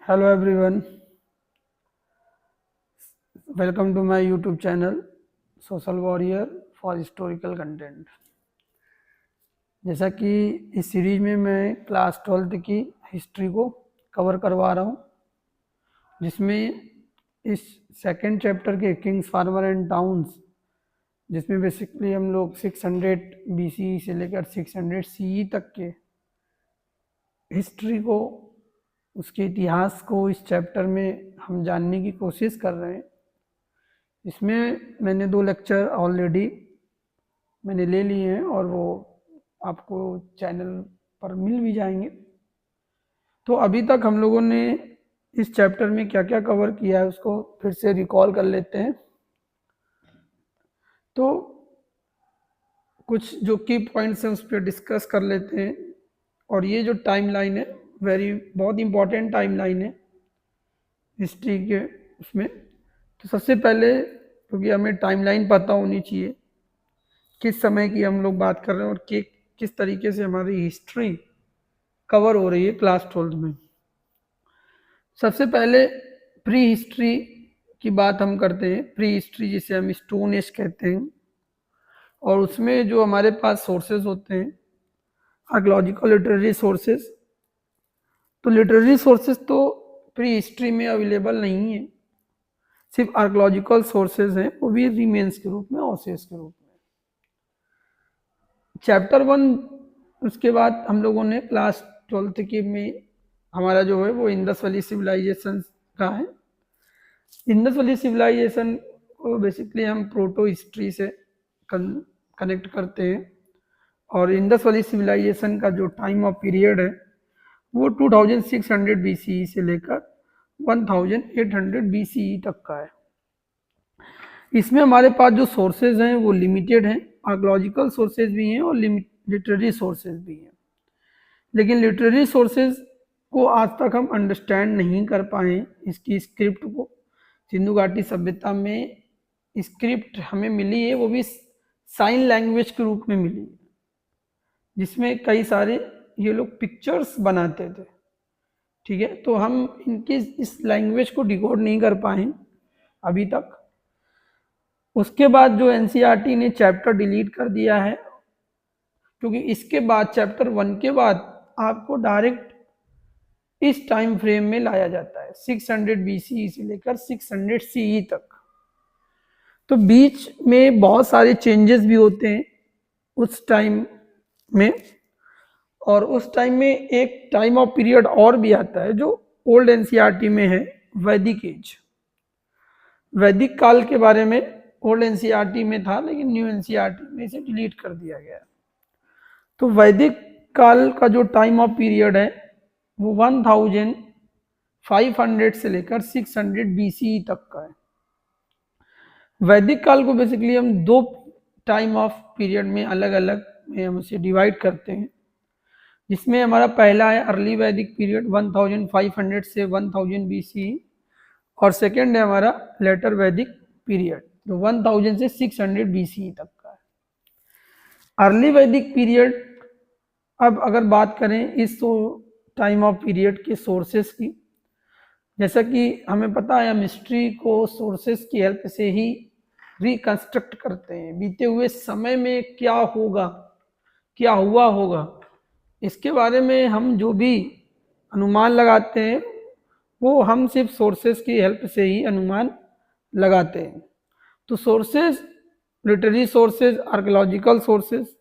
Hello everyone, welcome to my YouTube channel Social Warrior for Historical Content। जैसा कि इस series में मैं क्लास 12th की हिस्ट्री को कवर करवा रहा हूँ, जिसमें इस सेकंड चैप्टर के किंग्स, फार्मर एंड टाउन्स, जिसमें बेसिकली हम लोग 600 BC से लेकर 600 CE तक के हिस्ट्री को, उसके इतिहास को इस चैप्टर में हम जानने की कोशिश कर रहे हैं। इसमें मैंने 2 लेक्चर ऑलरेडी मैंने ले लिए हैं और वो आपको चैनल पर मिल भी जाएंगे। तो अभी तक हम लोगों ने इस चैप्टर में क्या क्या कवर किया है उसको फिर से रिकॉल कर लेते हैं। तो कुछ जो की पॉइंट्स हैं उस पर डिस्कस कर लेते हैं। और ये जो टाइमलाइन है बहुत इंपॉर्टेंट टाइमलाइन है हिस्ट्री के उसमें। तो सबसे पहले क्योंकि हमें टाइमलाइन पता होनी चाहिए किस समय की हम लोग बात कर रहे हैं और किस तरीके से हमारी हिस्ट्री कवर हो रही है क्लास 12 में। सबसे पहले प्री हिस्ट्री की बात हम करते हैं। प्री हिस्ट्री जिसे हम स्टोन एज कहते हैं, और उसमें जो हमारे पास सोर्सेज होते हैं आर्कियोलॉजिकल लिटरेरी सोर्सेज, तो लिटरेरी सोर्सेज तो प्री हिस्ट्री में अवेलेबल नहीं है, सिर्फ आर्कियोलॉजिकल सोर्सेज हैं, वो भी रिमेन्स के रूप में, ऑसेस के रूप में। चैप्टर 1 उसके बाद हम लोगों ने क्लास 12th के में हमारा जो है वो इंडस वैली सिविलाइजेशन का है। इंडस वैली सिविलाइजेशन को बेसिकली हम प्रोटो हिस्ट्री से कनेक्ट करते हैं, और इंडस वैली सिविलाइजेशन का जो टाइम ऑफ पीरियड है वो 2600 BCE से लेकर 1800 BCE तक का है। इसमें हमारे पास जो सोर्सेज हैं वो लिमिटेड हैं, आर्कियोलॉजिकल सोर्सेज भी हैं और लिटरेरी सोर्सेज भी हैं। लेकिन लिटरेरी सोर्सेज को आज तक हम अंडरस्टैंड नहीं कर पाए। इसकी स्क्रिप्ट को सिंधु घाटी सभ्यता में स्क्रिप्ट हमें मिली है, वो भी साइन लैंग्वेज के रूप में मिली है, जिसमें कई सारे ये लोग पिक्चर्स बनाते थे। ठीक है, तो हम इनकी इस लैंग्वेज को डिकोड नहीं कर पाए अभी तक। उसके बाद जो एनसीईआरटी ने चैप्टर डिलीट कर दिया है, क्योंकि इसके बाद चैप्टर 1 के बाद आपको डायरेक्ट इस टाइम फ्रेम में लाया जाता है 600 BCE से लेकर 600 CE तक। तो बीच में बहुत सारे चेंजेस भी होते हैं उस टाइम में, और उस टाइम में एक टाइम ऑफ पीरियड और भी आता है जो ओल्ड एनसीईआरटी में है, वैदिक एज। वैदिक काल के बारे में ओल्ड एनसीईआरटी में था, लेकिन न्यू एनसीईआरटी में इसे डिलीट कर दिया गया। तो वैदिक काल का जो टाइम ऑफ पीरियड है वो 1500 से लेकर 600 BCE तक का है। वैदिक काल को बेसिकली हम 2 टाइम ऑफ पीरियड में अलग अलग में हम उसे डिवाइड करते हैं, जिसमें हमारा पहला है अर्ली वैदिक पीरियड 1500 से 1000 BCE, और सेकेंड है हमारा लेटर वैदिक पीरियड जो 1000 से 600 BCE तक का है। अर्ली वैदिक पीरियड, अब अगर बात करें इस टाइम ऑफ पीरियड के सोर्सेस की, जैसा कि हमें पता है हम हिस्ट्री को सोर्सेस की हेल्प से ही रिकंस्ट्रक्ट करते हैं। बीते हुए समय में क्या होगा, क्या हुआ होगा, इसके बारे में हम जो भी अनुमान लगाते हैं वो हम सिर्फ सोर्सेस की हेल्प से ही अनुमान लगाते हैं। तो sources, literary sources, archaeological sources,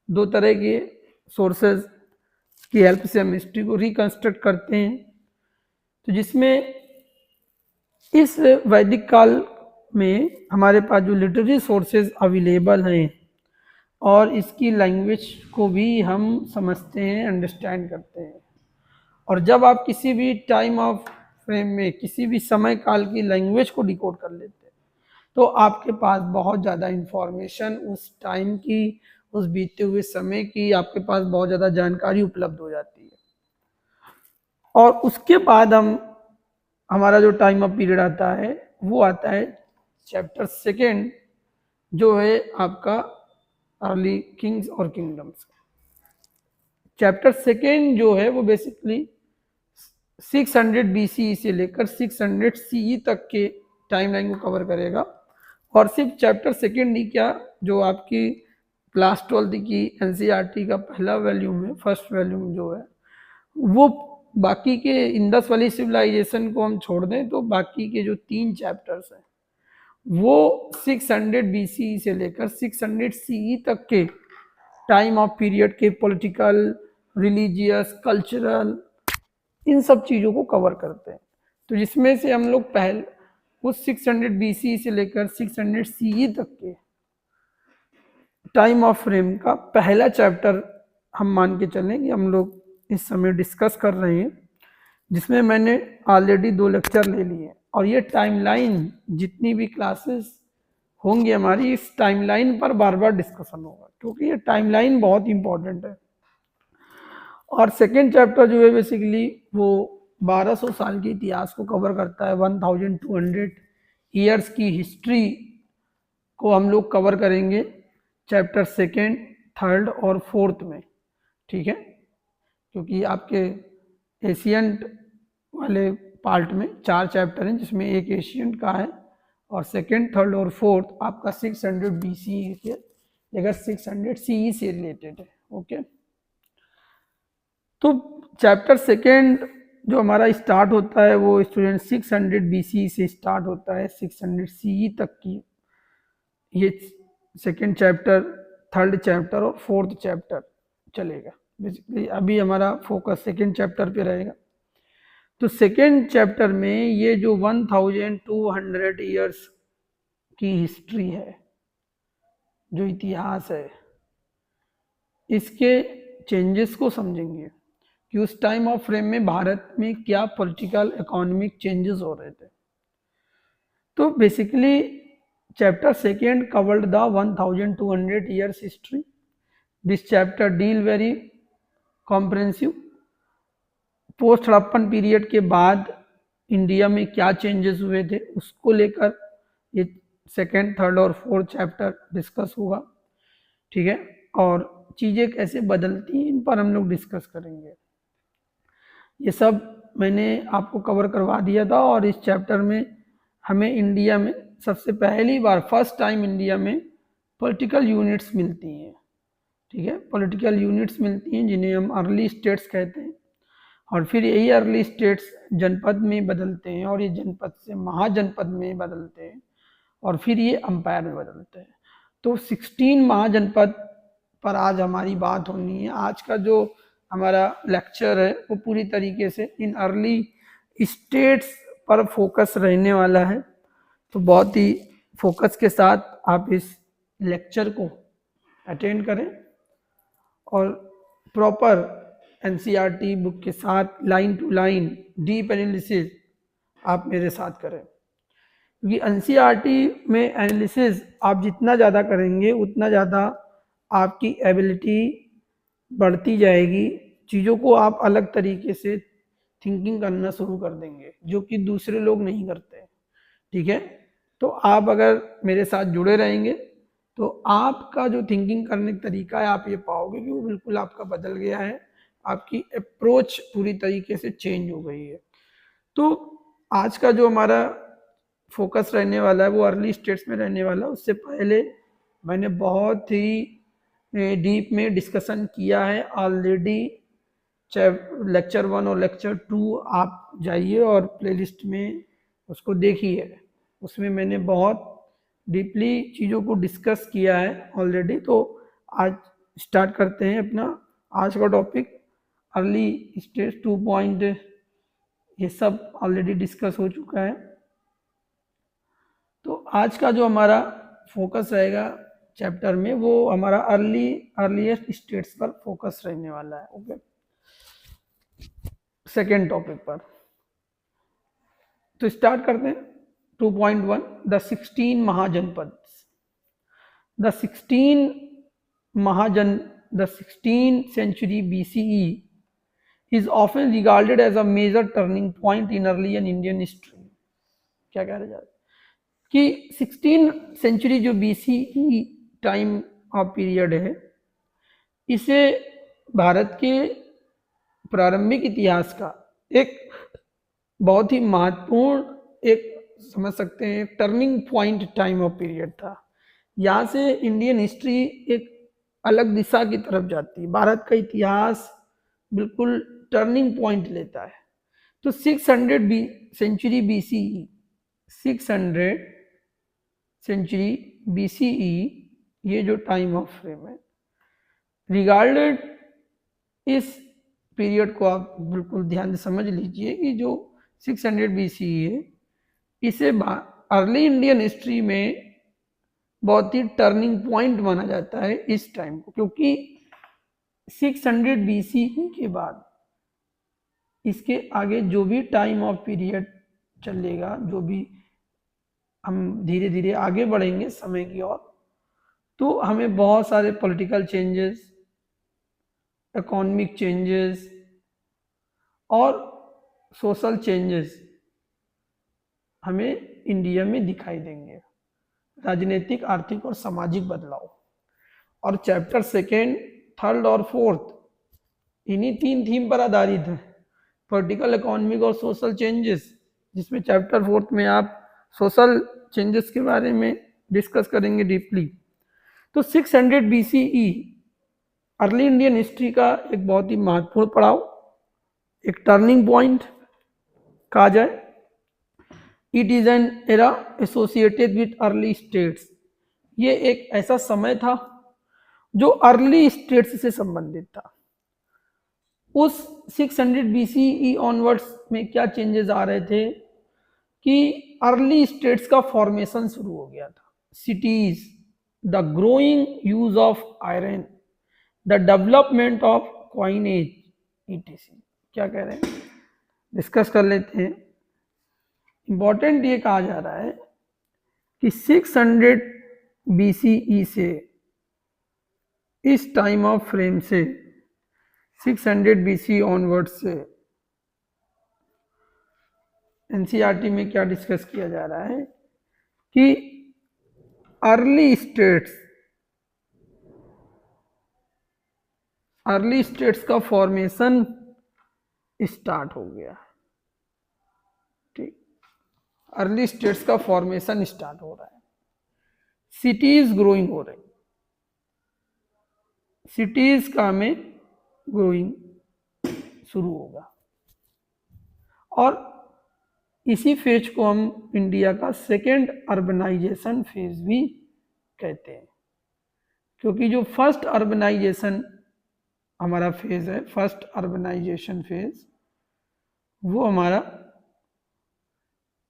2 तरह के सोर्सेज की हेल्प से हम हिस्ट्री को रिकंस्ट्रक्ट करते हैं। तो जिसमें इस वैदिक काल में हमारे पास जो लिटरेरी सोर्सेज अवेलेबल हैं और इसकी लैंग्वेज को भी हम समझते हैं, अंडरस्टैंड करते हैं। और जब आप किसी भी टाइम ऑफ फ्रेम में किसी भी समय काल की लैंग्वेज को डिकोड कर लेते हैं तो आपके पास बहुत ज़्यादा इंफॉर्मेशन उस टाइम की, उस बीते हुए समय की आपके पास बहुत ज़्यादा जानकारी उपलब्ध हो जाती है। और उसके बाद हमारा जो टाइम ऑफ पीरियड आता है वो आता है चैप्टर 2 जो है आपका अर्ली किंग्स और किंगडम्स। चैप्टर 2 जो है वो बेसिकली 600 BCE से लेकर 600 CE तक के टाइमलाइन को कवर करेगा। और सिर्फ चैप्टर सेकेंड ही क्या, जो आपकी क्लास 12 की NCERT का पहला वॉल्यूम है, फर्स्ट वॉल्यूम जो है, वो बाकी के इंडस वैली सिविलाइजेशन को हम छोड़ दें तो बाकी के जो 3 चैप्टर्स हैं वो 600 BCE से लेकर 600 CE तक के टाइम ऑफ पीरियड के पॉलिटिकल, रिलीजियस, कल्चरल, इन सब चीज़ों को कवर करते हैं। तो जिसमें से हम लोग पहले उस 600 BCE से लेकर 600 CE तक के टाइम ऑफ फ्रेम का पहला चैप्टर हम मान के चलें कि हम लोग इस समय डिस्कस कर रहे हैं, जिसमें मैंने ऑलरेडी 2 लेक्चर ले लिए। और ये टाइमलाइन, जितनी भी क्लासेस होंगी हमारी, इस टाइमलाइन पर बार बार डिस्कशन होगा, क्योंकि ये टाइमलाइन बहुत इंपॉर्टेंट है। और सेकेंड चैप्टर जो है बेसिकली वो 1200 साल के इतिहास को कवर करता है। 1200 ईयर्स की हिस्ट्री को हम लोग कवर करेंगे चैप्टर सेकेंड, थर्ड और फोर्थ में, ठीक है, क्योंकि आपके एशियंट वाले पार्ट में 4 चैप्टर हैं, जिसमें एक एशियंट का है और सेकेंड, थर्ड और फोर्थ आपका 600 BCE के लेकर 600 CE से रिलेटेड है। ओके, तो चैप्टर सेकेंड जो हमारा स्टार्ट होता है वो स्टूडेंट 600 BCE से स्टार्ट होता है 600 CE तक की ये सेकेंड चैप्टर, थर्ड चैप्टर और फोर्थ चैप्टर चलेगा। बेसिकली अभी हमारा फोकस सेकेंड चैप्टर पे रहेगा। तो सेकेंड चैप्टर में ये जो 1200 ईयर्स की हिस्ट्री है, जो इतिहास है, इसके चेंजेस को समझेंगे कि उस टाइम ऑफ फ्रेम में भारत में क्या पॉलिटिकल, इकोनॉमिक चेंजेस हो रहे थे। तो basically chapter second covered the 1200 years history. This chapter deal very comprehensive. Post Harappan period के बाद इंडिया में क्या चेंजेस हुए थे उसको लेकर ये सेकेंड, थर्ड और फोर्थ चैप्टर डिस्कस होगा, ठीक है। और चीज़ें कैसे बदलती हैं इन पर हम लोग डिस्कस करेंगे। ये सब मैंने आपको कवर करवा दिया था। और इस चैप्टर में हमें इंडिया में सबसे पहली बार, फर्स्ट टाइम इंडिया में पॉलिटिकल यूनिट्स मिलती हैं, ठीक है, पॉलिटिकल यूनिट्स मिलती हैं जिन्हें हम अर्ली स्टेट्स कहते हैं। और फिर यही अर्ली स्टेट्स जनपद में बदलते हैं और ये जनपद से महाजनपद में बदलते हैं और फिर ये अंपायर में बदलते हैं। तो 16 महाजनपद पर आज हमारी बात होनी है। आज का जो हमारा लेक्चर है वो पूरी तरीके से इन अर्ली स्टेट्स पर फोकस रहने वाला है। तो बहुत ही फोकस के साथ आप इस लेक्चर को अटेंड करें और प्रॉपर NCERT बुक के साथ line to line deep analysis आप मेरे साथ करें, क्योंकि NCERT में एनालिसिस आप जितना ज़्यादा करेंगे उतना ज़्यादा आपकी एबिलिटी बढ़ती जाएगी। चीज़ों को आप अलग तरीके से थिंकिंग करना शुरू कर देंगे, जो कि दूसरे लोग नहीं करते, ठीक है। तो आप अगर मेरे साथ जुड़े रहेंगे तो आपका जो थिंकिंग करने का तरीका है आप ये पाओगे कि वो बिल्कुल आपका बदल गया है, आपकी अप्रोच पूरी तरीके से चेंज हो गई है। तो आज का जो हमारा फोकस रहने वाला है वो अर्ली स्टेट्स में रहने वाला है। उससे पहले मैंने बहुत ही डीप में डिस्कशन किया है ऑलरेडी। लेक्चर 1 और लेक्चर 2 आप जाइए और प्लेलिस्ट में उसको देखिए, उसमें मैंने बहुत डीपली चीज़ों को डिस्कस किया है ऑलरेडी। तो आज स्टार्ट करते हैं अपना आज का टॉपिक, अर्ली स्टेज 2 पॉइंट। ये सब ऑलरेडी डिस्कस हो चुका है। तो आज का जो हमारा फोकस रहेगा चैप्टर में वो हमारा अर्लीस्ट स्टेट्स पर फोकस रहने वाला है। ओके, सेकेंड टॉपिक पर तो स्टार्ट करते हैं। 2.1 the 16 Mahajanapada. The 16th century BCE is often regarded as a major turning point in early Indian history। क्या कह रहे हैं कि 16 सेंचुरी जो BCE टाइम ऑफ पीरियड है, इसे भारत के प्रारंभिक इतिहास का एक बहुत ही महत्वपूर्ण एक समझ सकते हैं turning point time of period था। यहाँ से इंडियन हिस्ट्री एक अलग दिशा की तरफ जाती है, भारत का इतिहास बिल्कुल टर्निंग पॉइंट लेता है। तो 600 सेंचुरी बीसीई, 600 सेंचुरी बीसीई ये जो टाइम ऑफ फ्रेम है, रिगार्डेड इस पीरियड को आप बिल्कुल ध्यान से समझ लीजिए कि जो 600 बीसीई है, इसे अर्ली इंडियन हिस्ट्री में बहुत ही टर्निंग पॉइंट माना जाता है इस टाइम को, क्योंकि 600 बीसीई के बाद इसके आगे जो भी टाइम ऑफ पीरियड चलेगा, जो भी हम धीरे धीरे आगे बढ़ेंगे समय की ओर, तो हमें बहुत सारे पॉलिटिकल चेंजेस, इकोनॉमिक चेंजेस और सोशल चेंजेस हमें इंडिया में दिखाई देंगे, राजनीतिक, आर्थिक और सामाजिक बदलाव। और चैप्टर सेकेंड, थर्ड और फोर्थ इन्हीं 3 थीम पर आधारित है, पॉलिटिकल, इकोनॉमिक और सोशल चेंजेस, जिसमें चैप्टर फोर्थ में आप सोशल चेंजेस के बारे में डिस्कस करेंगे डीपली। तो 600 बीसीई अर्ली इंडियन हिस्ट्री का एक बहुत ही महत्वपूर्ण पड़ाव, एक टर्निंग पॉइंट कहा जाए। It is an era associated with early states, ये एक ऐसा समय था जो अर्ली स्टेट्स से संबंधित था। उस 600 बीसीई ऑनवर्ड्स में क्या चेंजेस आ रहे थे कि अर्ली स्टेट्स का फॉर्मेशन शुरू हो गया था, cities, the growing use of iron, the development of coinage, etc. क्या कह रहे हैं, डिस्कस कर लेते हैं। इंपॉर्टेंट ये कहा जा रहा है कि 600 बीसीई से, इस टाइम ऑफ फ्रेम से, 600 बीसी ऑनवर्ड से एनसीईआरटी में क्या डिस्कस किया जा रहा है कि अर्ली स्टेट्स का फॉर्मेशन स्टार्ट हो गया। ठीक, अर्ली स्टेट्स का फॉर्मेशन स्टार्ट हो रहा है, सिटीज ग्रोइंग हो रही, सिटीज का में ग्रोइंग शुरू होगा। और इसी फेज को हम इंडिया का सेकेंड अर्बनाइजेशन फेज भी कहते हैं, क्योंकि जो फर्स्ट अर्बनाइजेशन हमारा फेज है, फर्स्ट अर्बनाइजेशन फेज, वो हमारा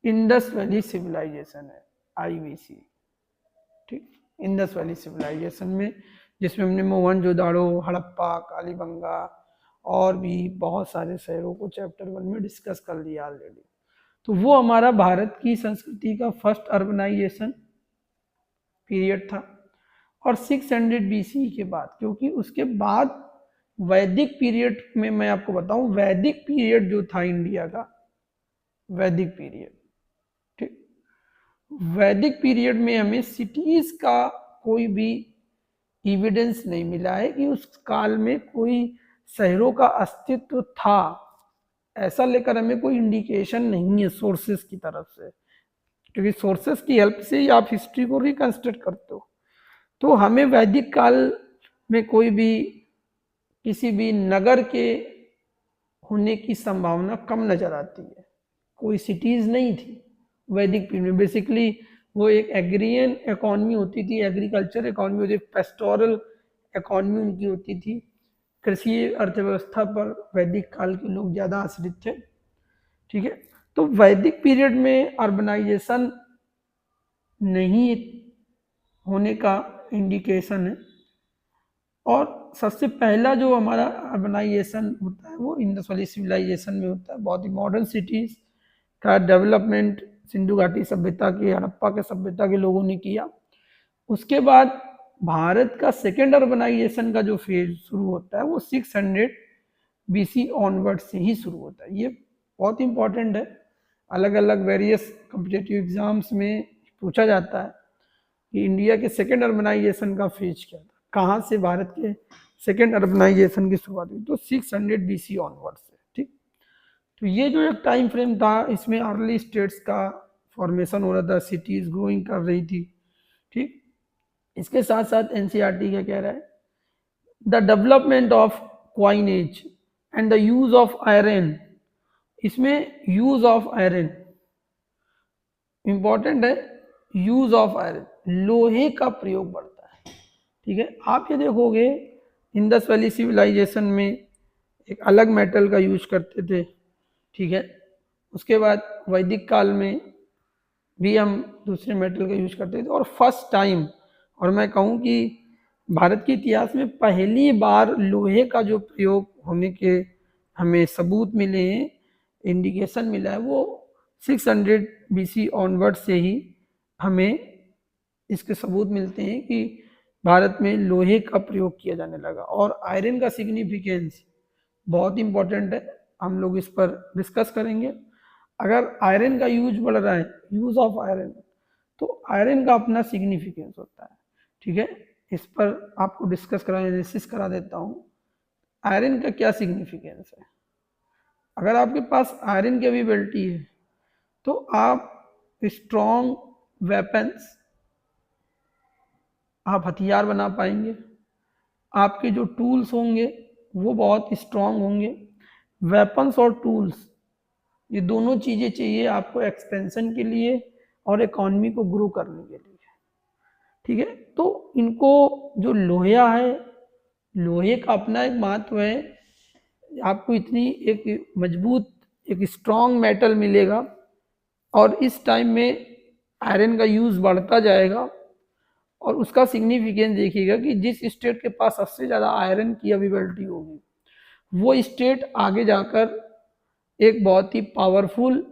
इंडस वैली सिविलाइजेशन है, आईवीसी। ठीक, इंडस वैली सिविलाइजेशन में, जिसमें हमने मोहनजोदाड़ो, हड़प्पा, कालीबंगा और भी बहुत सारे शहरों को चैप्टर 1 में डिस्कस कर लिया ऑलरेडी। तो वो हमारा भारत की संस्कृति का फर्स्ट अर्बनाइजेशन पीरियड था। और 600 बीसी के बाद, क्योंकि उसके बाद वैदिक पीरियड में, मैं आपको बताऊं, वैदिक पीरियड जो था इंडिया का, वैदिक पीरियड, ठीक, वैदिक पीरियड में हमें सिटीज का कोई भी एविडेंस नहीं मिला है कि उस काल में कोई शहरों का अस्तित्व था, ऐसा लेकर हमें कोई इंडिकेशन नहीं है सोर्सेस की तरफ से, क्योंकि सोर्सेस की हेल्प से ही आप हिस्ट्री को रिकंस्ट्रक्ट करते हो। तो हमें वैदिक काल में कोई भी किसी भी नगर के होने की संभावना कम नजर आती है, कोई सिटीज नहीं थी वैदिक पीरियड में। बेसिकली वो एक एग्रियन इकोनॉमी होती थी, एग्रीकल्चर इकोनॉमी होती थी, पेस्टोरल इकोनॉमी उनकी होती थी, कृषि अर्थव्यवस्था पर वैदिक काल के लोग ज़्यादा आश्रित थे। ठीक है, तो वैदिक पीरियड में अर्बनाइजेशन नहीं होने का इंडिकेशन है। और सबसे पहला जो हमारा अर्बनाइजेशन होता है वो इंडस वैली सिविलाइजेशन में होता है। बहुत ही मॉडर्न सिटीज का डेवलपमेंट सिंधु घाटी सभ्यता के, हड़प्पा के सभ्यता के लोगों ने किया। उसके बाद भारत का सेकेंड अर्बनाइजेशन का जो फेज शुरू होता है वो 600 बीसी ऑनवर्ड से ही शुरू होता है। ये बहुत इंपॉर्टेंट है, अलग अलग वेरियस कॉम्पिटिटिव एग्जाम्स में पूछा जाता है कि इंडिया के सेकेंड अर्बनाइजेशन का फेज क्या था, कहाँ से भारत के सेकेंड अर्बनाइजेशन की शुरुआत हुई। तो 600 बीसी ऑनवर्ड से। ठीक, तो ये जो एक टाइम फ्रेम था, इसमें अर्ली स्टेट्स का फॉर्मेशन हो रहा था, सिटीज ग्रोइंग कर रही थी। ठीक, इसके साथ साथ एनसीईआरटी क्या कह रहा है, the development of coinage and the use of iron, इसमें यूज ऑफ आयरन इंपॉर्टेंट है, यूज ऑफ आयरन, लोहे का प्रयोग बढ़ता है। ठीक है, आप ये देखोगे इंडस वैली सिविलाइजेशन में एक अलग मेटल का यूज करते थे। ठीक है, उसके बाद वैदिक काल में भी हम दूसरे मेटल का यूज करते थे, और फर्स्ट टाइम, और मैं कहूँ कि भारत के इतिहास में पहली बार लोहे का जो प्रयोग होने के हमें सबूत मिले हैं, इंडिकेशन मिला है, वो 600 BC ऑनवर्ड से ही हमें इसके सबूत मिलते हैं कि भारत में लोहे का प्रयोग किया जाने लगा। और आयरन का सिग्निफिकेंस बहुत इंपॉर्टेंट है, हम लोग इस पर डिस्कस करेंगे। अगर आयरन का यूज बढ़ रहा है, यूज ऑफ आयरन, तो आयरन का अपना सिग्निफिकेंस होता है। ठीक है, इस पर आपको डिस्कस करा, एनालिसिस करा देता हूँ। आयरन का क्या सिग्निफिकेंस है? अगर आपके पास आयरन की अवेलेबिलिटी है तो आप स्ट्रॉन्ग वेपन्स, आप हथियार बना पाएंगे, आपके जो टूल्स होंगे वो बहुत स्ट्रॉन्ग होंगे। वेपन्स और टूल्स, ये दोनों चीज़ें चाहिए आपको एक्सपेंशन के लिए और इकॉनमी को ग्रो करने के लिए। ठीक है, तो इनको जो लोहा है, लोहे का अपना एक महत्व है, आपको इतनी एक मजबूत, एक स्ट्रॉन्ग मेटल मिलेगा, और इस टाइम में आयरन का यूज़ बढ़ता जाएगा। और उसका सिग्निफिकेंस देखिएगा कि जिस स्टेट के पास सबसे ज़्यादा आयरन की अवेलेबिलिटी होगी, वो स्टेट आगे जाकर एक बहुत ही पावरफुल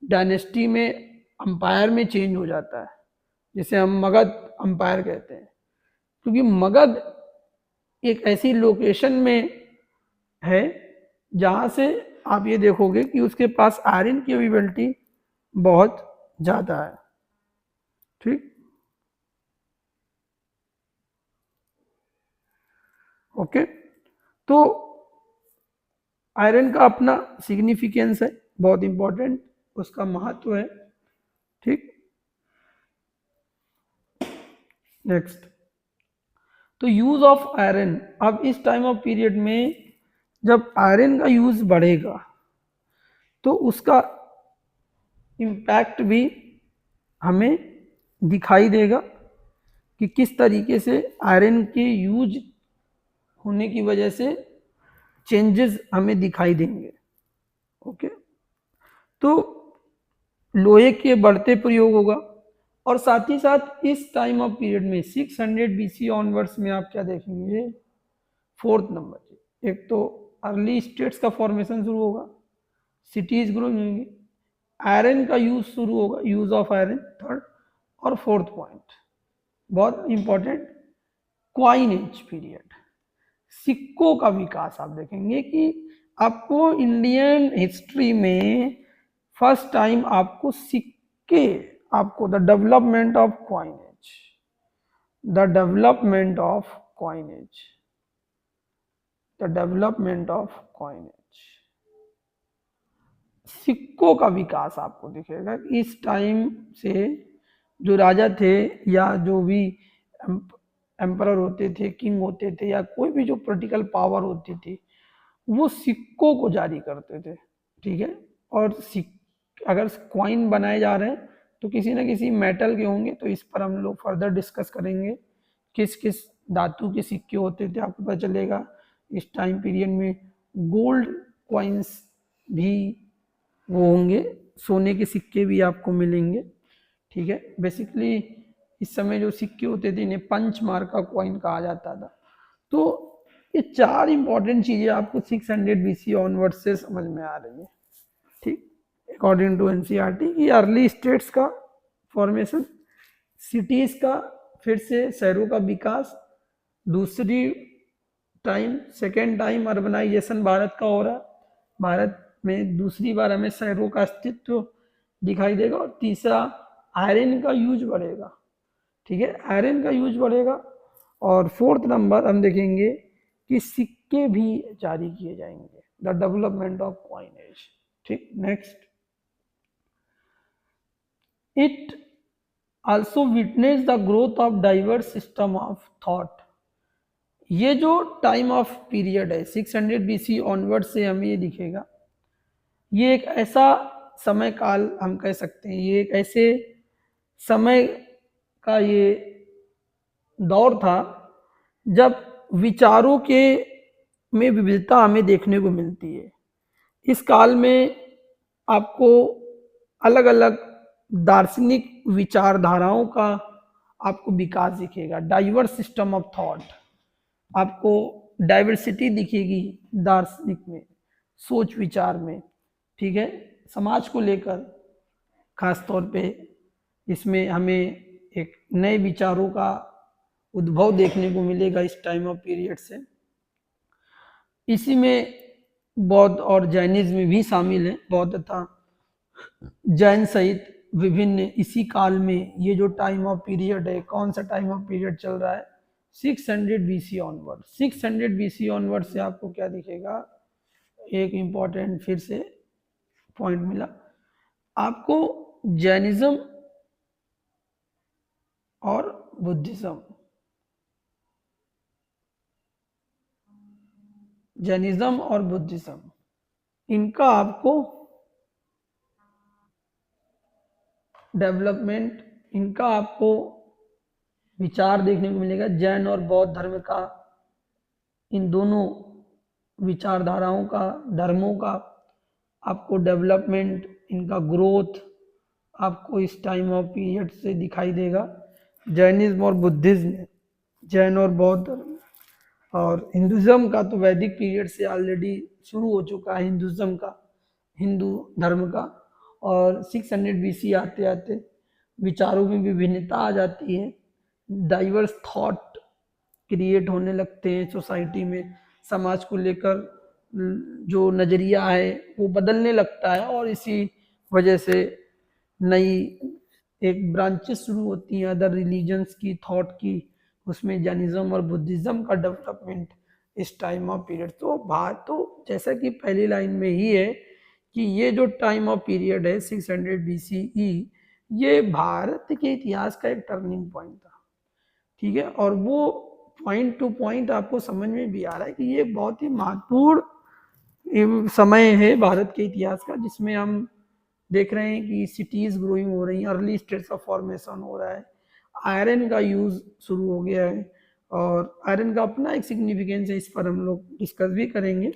डायनेस्टी में, अंपायर में चेंज हो जाता है, जिसे हम मगध अंपायर कहते हैं। क्योंकि मगध एक ऐसी लोकेशन में है जहाँ से आप ये देखोगे कि उसके पास आयरन की अवेलेबिलिटी बहुत ज़्यादा है। ठीक, ओके, तो आयरन का अपना सिग्निफिकेंस है, बहुत इंपॉर्टेंट, उसका महत्व है। ठीक, नेक्स्ट, तो यूज ऑफ आयरन। अब इस टाइम ऑफ पीरियड में जब आयरन का यूज बढ़ेगा तो उसका इम्पैक्ट भी हमें दिखाई देगा कि किस तरीके से आयरन के यूज होने की वजह से चेंजेस हमें दिखाई देंगे। ओके, तो लोहे के बढ़ते प्रयोग होगा, और साथ ही साथ इस टाइम ऑफ पीरियड में 600 BC ऑनवर्ड्स में आप क्या देखेंगे, फोर्थ नंबर, एक तो अर्ली स्टेट्स का फॉर्मेशन शुरू होगा, सिटीज ग्रो होंगी, आयरन का यूज शुरू होगा, यूज ऑफ आयरन थर्ड, और फोर्थ पॉइंट बहुत इंपॉर्टेंट, क्वाइनेज पीरियड, सिक्कों का विकास। आप देखेंगे कि आपको इंडियन हिस्ट्री में फर्स्ट टाइम आपको सिक्के, आपको the development of coinage, the development of coinage, the development of coinage, सिक्कों का विकास आपको दिखेगा। इस टाइम से जो राजा थे या जो भी एम्परर होते थे, किंग होते थे, या कोई भी जो पॉलिटिकल पावर होती थी, वो सिक्कों को जारी करते थे। ठीक है, और अगर कॉइन बनाए जा रहे हैं तो किसी ना किसी मेटल के होंगे, तो इस पर हम लोग फर्दर डिस्कस करेंगे किस किस धातु के सिक्के होते थे, आपको पता चलेगा। इस टाइम पीरियड में गोल्ड कॉइन्स भी वो होंगे, सोने के सिक्के भी आपको मिलेंगे। ठीक है, बेसिकली इस समय जो सिक्के होते थे इन्हें पंच मार्का कॉइन कहा जाता था। तो ये चार इंपॉर्टेंट चीजें आपको 600 BC ऑनवर्ड से समझ में आ रही है। ठीक, अकॉर्डिंग टू एनसीईआरटी की अर्ली स्टेट्स का फॉर्मेशन, सिटीज का फिर से शहरों का विकास, दूसरी time, second time urbanization Bharat का हो रहा, भारत में दूसरी बार हमें शहरों का अस्तित्व दिखाई देगा, और तीसरा आयरन का यूज बढ़ेगा। ठीक है, आयरन का यूज बढ़ेगा, और फोर्थ नंबर हम देखेंगे कि सिक्के भी जारी किए जाएंगे, द डेवलपमेंट ऑफ कॉइनेज। ठीक, next, it also witness the growth of diverse system of thought. ये जो टाइम ऑफ पीरियड है 600 BC ऑनवर्ड से हमें ये दिखेगा, ये एक ऐसा समय काल हम कह सकते हैं, ये एक ऐसे समय का ये दौर था जब विचारों के में विविधता हमें देखने को मिलती है। इस काल में आपको अलग अलग दार्शनिक विचारधाराओं का आपको विकास दिखेगा, डाइवर्स सिस्टम ऑफ थॉट, आपको डाइवर्सिटी दिखेगी दार्शनिक में, सोच विचार में, ठीक है, समाज को लेकर खास तौर पे इसमें हमें एक नए विचारों का उद्भव देखने को मिलेगा इस टाइम ऑफ पीरियड से। इसी में बौद्ध और जैनिज्म भी शामिल है। बौद्ध तथा जैन सहित विभिन्न इसी काल में ये जो टाइम ऑफ पीरियड है, कौन सा टाइम ऑफ पीरियड चल रहा है, 600 BC ऑनवर्ड। 600 BC ऑनवर्ड से आपको क्या दिखेगा, एक इंपॉर्टेंट फिर से पॉइंट मिला आपको, जैनिज्म और बुद्धिज्म, जैनिज्म और बुद्धिज्म, इनका आपको डेवलपमेंट, इनका आपको विचार देखने को मिलेगा। जैन और बौद्ध धर्म का, इन दोनों विचारधाराओं का, धर्मों का आपको डेवलपमेंट, इनका ग्रोथ आपको इस टाइम ऑफ पीरियड से दिखाई देगा। जैनिज्म और बुद्धिज्म, जैन और बौद्ध धर्म, और हिंदुज़्म का तो वैदिक पीरियड से ऑलरेडी शुरू हो चुका है, हिंदुज़्म का, हिंदू धर्म का, और 600 BC आते आते विचारों में विभिन्नता आ जाती है, डाइवर्स थॉट क्रिएट होने लगते हैं सोसाइटी में, समाज को लेकर जो नज़रिया है वो बदलने लगता है, और इसी वजह से नई एक ब्रांचेस शुरू होती हैं अदर रिलीजन्स की, थॉट की, उसमें जैनिज्म और बुद्धिज्म का डेवलपमेंट इस टाइम ऑफ पीरियड। तो जैसा कि पहली लाइन में ही है कि ये जो टाइम ऑफ पीरियड है 600 BCE, ये भारत के इतिहास का एक टर्निंग पॉइंट था, ठीक है, और वो पॉइंट टू पॉइंट आपको समझ में भी आ रहा है कि ये बहुत ही महत्वपूर्ण समय है भारत के इतिहास का, जिसमें हम देख रहे हैं कि सिटीज ग्रोइंग हो रही हैं, अर्ली स्टेट्स ऑफ फॉर्मेशन हो रहा है, आयरन का यूज शुरू हो गया है, और आयरन का अपना एक सिग्निफिकेंस है, इस पर हम लोग डिस्कस भी करेंगे।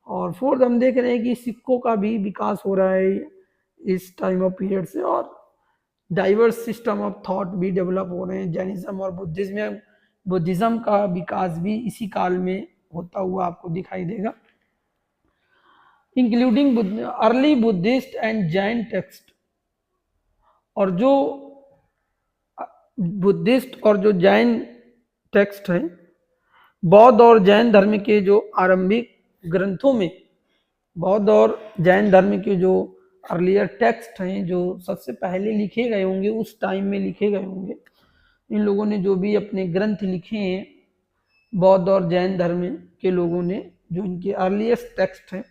और फोर्थ हम देख रहे हैं कि सिक्कों का भी विकास हो रहा है इस टाइम ऑफ पीरियड से, और डाइवर्स सिस्टम ऑफ थॉट भी डेवलप हो रहे हैं। जैनिज्म और बुद्धिज्म का विकास भी इसी काल में होता हुआ आपको दिखाई देगा, including early Buddhist and Jain text. और जो बुद्धिस्ट और जो जैन टेक्स्ट हैं, बौद्ध और जैन धर्म के जो आरंभिक ग्रंथों में, बौद्ध और जैन धर्म के जो अर्लियर टेक्स्ट हैं, जो सबसे पहले लिखे गए होंगे, उस टाइम में लिखे गए होंगे, इन लोगों ने जो भी अपने ग्रंथ लिखे हैं, बौद्ध और जैन धर्म के लोगों ने, जो इनके अर्लीस्ट टेक्स्ट हैं,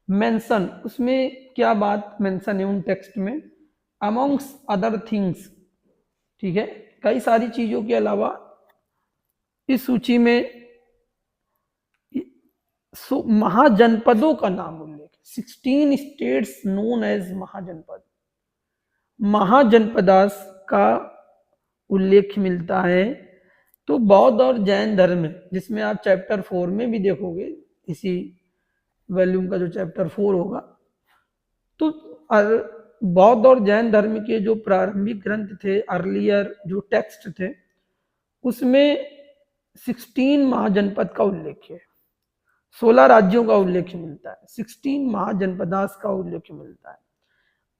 मेंशन, उसमें क्या बात मेंशन है उन टेक्स्ट में, अमॉन्ग्स अदर थिंग्स, ठीक है, कई सारी चीजों के अलावा इस सूची में महाजनपदों का नाम उल्लेख, 16 स्टेट्स नोन एज महाजनपद, महाजनपदास का उल्लेख मिलता है। तो बौद्ध और जैन धर्म, जिसमें आप चैप्टर 4 में भी देखोगे, इसी वॉल्यूम का जो चैप्टर 4 होगा, तो बौद्ध और जैन धर्म के जो प्रारंभिक ग्रंथ थे, अर्लियर जो टेक्स्ट थे, उसमें 16 महाजनपद का उल्लेख है, 16 राज्यों का उल्लेख मिलता है, 16 महाजनपदास का उल्लेख मिलता है।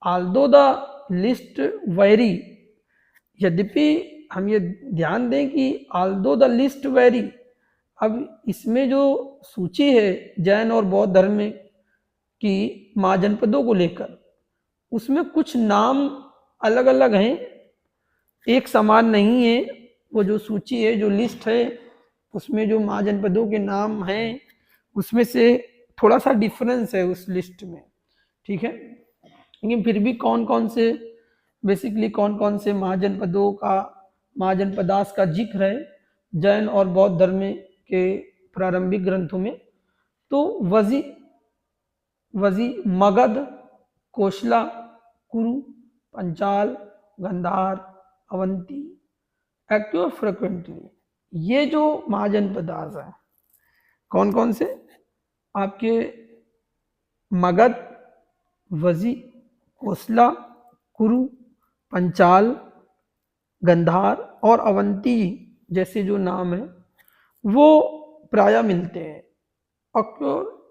आल्दो द लिस्ट वेरी, यद्यपि हम ये ध्यान दें कि आल्दो द लिस्ट वेरी, अब इसमें जो सूची है जैन और बौद्ध धर्म की महाजनपदों को लेकर, उसमें कुछ नाम अलग अलग हैं, एक समान नहीं है। वो जो सूची है, जो लिस्ट है, उसमें जो महाजनपदों के नाम हैं, उसमें से थोड़ा सा डिफरेंस है उस लिस्ट में, ठीक है। लेकिन फिर भी कौन कौन से बेसिकली कौन कौन से महाजनपदों का महाजनपदास का जिक्र है जैन और बौद्ध धर्म के प्रारंभिक ग्रंथों में, तो वजी, मगध, कोशला, कुरु, पंचाल, गंधार, अवंती, एक्टिव फ्रिक्वेंटली, ये जो महाजनपदास है कौन कौन से, आपके मगध, वजी, कोसला, कुरु, पंचाल, गंधार और अवंती जैसे जो नाम है वो प्राय मिलते हैं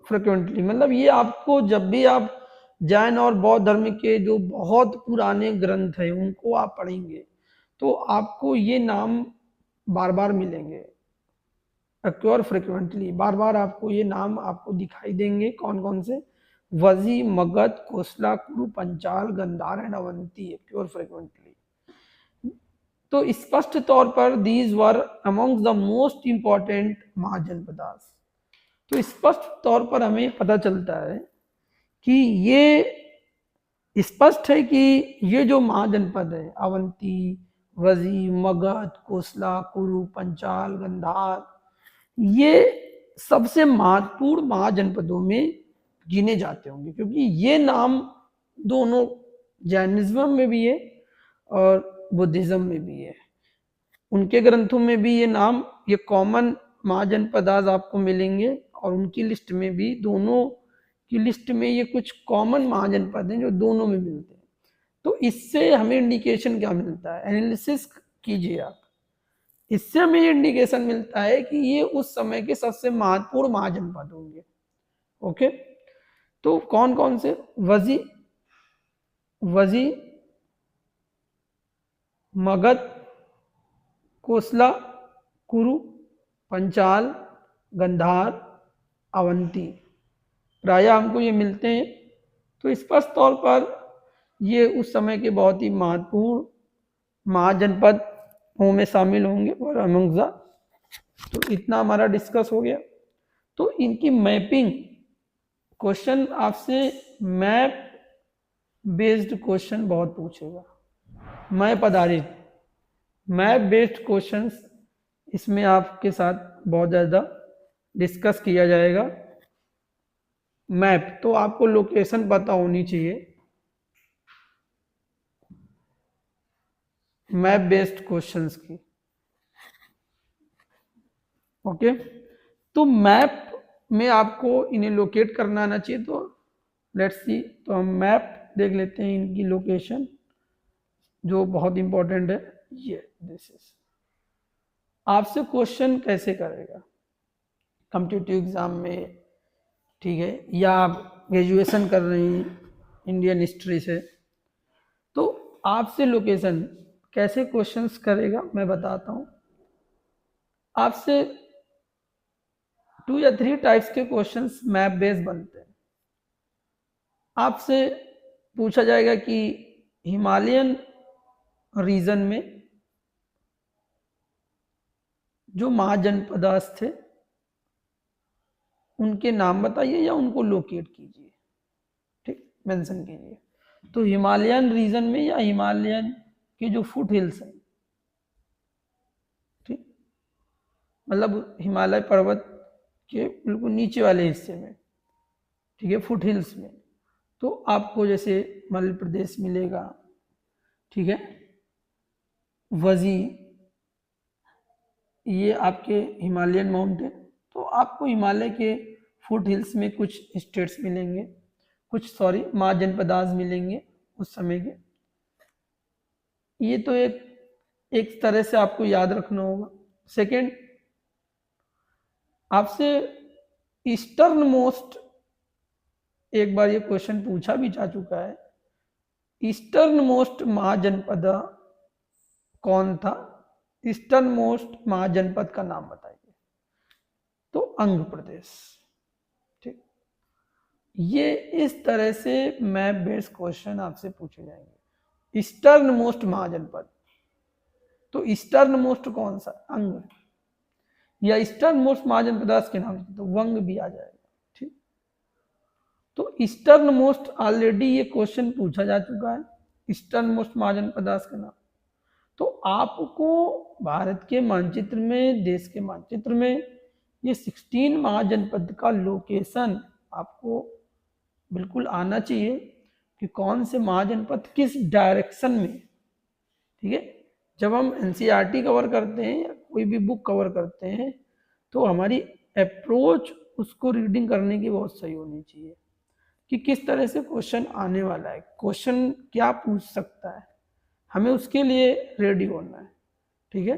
फ्रिक्वेंटली। मतलब ये आपको जब भी आप जैन और बौद्ध धर्म के जो बहुत पुराने ग्रंथ हैं उनको आप पढ़ेंगे तो आपको ये नाम बार बार मिलेंगे, अक्योर फ्रिक्वेंटली, बार बार आपको ये नाम आपको दिखाई देंगे। कौन कौन से, वजी, Magadha, Kosala, Kuru, Panchala, Gandhara and Avanti, occur frequently. तो स्पष्ट तौर पर these were amongst the most important mahajanapadas. तो स्पष्ट तौर पर हमें पता चलता है कि ये स्पष्ट है कि ये जो महाजनपद है अवंती, वजी, मगध, कोसला, कुरु, पंचाल, गंधार, ये सबसे महत्वपूर्ण महाजनपदों में गिने जाते होंगे क्योंकि ये नाम दोनों जैनिज्म में भी है और बुद्धिज्म में भी है। उनके ग्रंथों में भी ये नाम, ये कॉमन महाजनपदास आपको मिलेंगे और उनकी लिस्ट में भी, दोनों की लिस्ट में ये कुछ कॉमन महाजनपद हैं जो दोनों में मिलते हैं। तो इससे हमें इंडिकेशन क्या मिलता है, एनालिसिस कीजिए आप, इससे हमें इंडिकेशन मिलता है कि ये उस समय के सबसे महत्वपूर्ण महाजनपद होंगे। ओके, तो कौन कौन से, वजी, मगध, कोसला, कुरु, पंचाल, गंधार, अवंती, प्राय हमको ये मिलते हैं। तो स्पष्ट तौर पर ये उस समय के बहुत ही महत्वपूर्ण महाजनपदों में शामिल होंगे और अमंग। तो इतना हमारा डिस्कस हो गया। तो इनकी मैपिंग, क्वेश्चन आपसे मैप बेस्ड क्वेश्चन बहुत पूछेगा, मैप आधारित, मैप बेस्ड क्वेश्चंस इसमें आपके साथ बहुत ज़्यादा डिस्कस किया जाएगा। मैप तो आपको लोकेशन पता होनी चाहिए, मैप बेस्ड क्वेश्चंस की। ओके, तो मैप में आपको इन्हें लोकेट करना आना चाहिए। तो लेट्स सी, तो हम मैप देख लेते हैं, इनकी लोकेशन जो बहुत इंपॉर्टेंट है। ये दिस इज, आपसे क्वेश्चन कैसे करेगा कॉम्पिटिटिव एग्जाम में, ठीक है, या आप ग्रेजुएशन कर रहे हैं इंडियन हिस्ट्री से, तो आपसे लोकेशन कैसे क्वेश्चंस करेगा मैं बताता हूं। आपसे 2 या 3 टाइप्स के क्वेश्चंस मैप बेस्ड बनते हैं। आपसे पूछा जाएगा कि हिमालयन रीजन में जो महाजनपदास थे उनके नाम बताइए या उनको लोकेट कीजिए, ठीक, मेंशन कीजिए। तो हिमालयन रीजन में या हिमालयन के जो फुट हिल्स हैं, ठीक, मतलब हिमालय पर्वत के बिल्कुल नीचे वाले हिस्से में, ठीक है, फुट हिल्स में, तो आपको जैसे मध्य प्रदेश मिलेगा, ठीक है, वजी, ये आपके हिमालयन माउंटेन, तो आपको हिमालय के फुट हिल्स में कुछ स्टेट्स मिलेंगे, कुछ महाजनपदास मिलेंगे उस समय के। ये तो एक तरह से आपको याद रखना होगा। सेकंड, आपसे ईस्टर्न मोस्ट, एक बार ये क्वेश्चन पूछा भी जा चुका है, ईस्टर्न मोस्ट महाजनपद कौन था, ईस्टर्न मोस्ट महाजनपद का नाम बताइए। तो अंग प्रदेश, ठीक। ये इस तरह से मैप बेस्ड क्वेश्चन आपसे पूछे जाएंगे। ईस्टर्न मोस्ट महाजनपद, तो ईस्टर्न मोस्ट कौन सा, अंग, या ईस्टर्न मोस्ट महाजनपदास के नाम से तो वंग भी आ जाएगा, ठीक। तो ईस्टर्न मोस्ट ऑलरेडी ये क्वेश्चन पूछा जा चुका है, ईस्टर्न मोस्ट महाजनपद का नाम। तो आपको भारत के मानचित्र में, देश के मानचित्र में ये 16 महाजनपद का लोकेशन आपको बिल्कुल आना चाहिए कि कौन से महाजनपद किस डायरेक्शन में। ठीक है, जब हम एनसीईआरटी कवर करते हैं या कोई भी बुक कवर करते हैं तो हमारी अप्रोच उसको रीडिंग करने की बहुत सही होनी चाहिए कि किस तरह से क्वेश्चन आने वाला है, क्वेश्चन क्या पूछ सकता है, हमें उसके लिए रेडी होना है। ठीक है,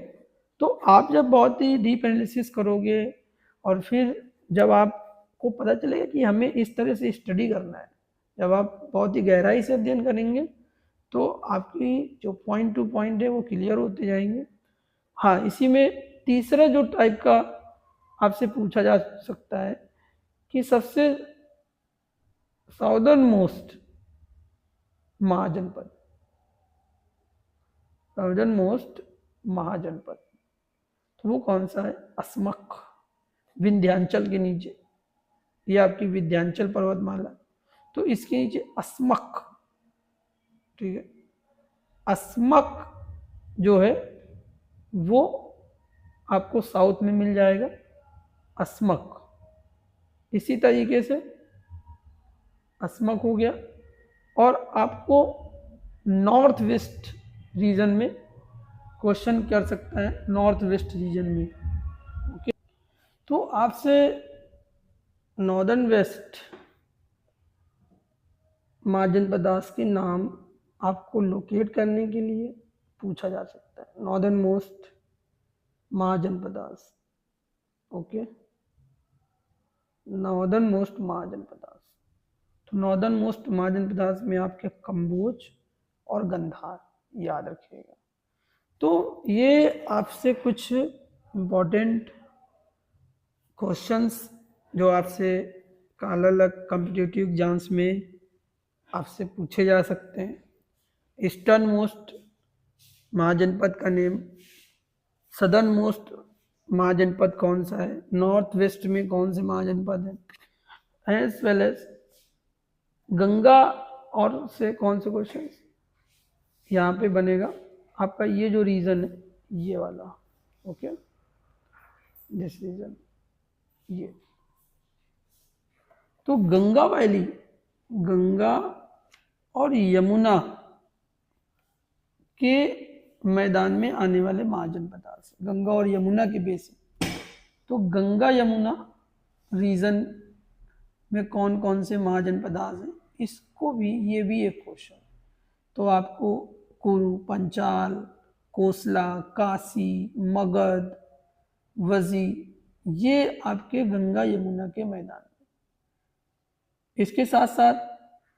तो आप जब बहुत ही डीप एनालिसिस करोगे और फिर जब आपको पता चलेगा कि हमें इस तरह से स्टडी करना है, जब आप बहुत ही गहराई से अध्ययन करेंगे तो आपकी जो पॉइंट टू पॉइंट है वो क्लियर होते जाएंगे। हाँ, इसी में तीसरा जो टाइप का आपसे पूछा जा सकता है कि सबसे साउदर्न मोस्ट महाजनपद, साउदर्न मोस्ट महाजनपद, तो वो कौन सा है? असमक, विंध्याचल के नीचे, ये आपकी विंध्याचल पर्वतमाला, तो इसके नीचे असमक। ठीक है, असमक जो है वो आपको साउथ में मिल जाएगा, असमक। इसी तरीके से असमक हो गया, और आपको नॉर्थ वेस्ट रीजन में क्वेश्चन कर सकता है, नॉर्थ वेस्ट रीजन में। ओके, तो आपसे नॉर्दर्न वेस्ट महाजनपदास के नाम आपको लोकेट करने के लिए पूछा जा सकता है, northern most mahajanapadas. Okay, northern most mahajanapadas, तो नॉर्दर्न मोस्ट महाजनपदास में आपके कंबोज और गंधार याद रखिएगा। तो ये आपसे कुछ इम्पोर्टेंट क्वेश्चंस जो आपसे अलग अलग कॉम्पिटिटिव एग्जाम्स में आपसे पूछे जा सकते हैं। ईस्टर्न मोस्ट महाजनपद का नेम, सदर्न मोस्ट महाजनपद कौन सा है, नॉर्थ वेस्ट में कौन से महाजनपद है, एज वेल एज गंगा और से कौन से क्वेश्चन यहाँ पे बनेगा आपका, ये जो रीजन है ये वाला। ओके, दिस रीजन ये, तो गंगा वैली, गंगा और यमुना के मैदान में आने वाले महाजनपद, गंगा और यमुना के बेस, तो गंगा यमुना रीजन में कौन कौन से महाजनपद हैं, इसको भी, ये भी एक क्वेश्चन। तो आपको कुरु, पंचाल, कोसला, काशी, मगध, वजी, ये आपके गंगा यमुना के मैदान में। इसके साथ साथ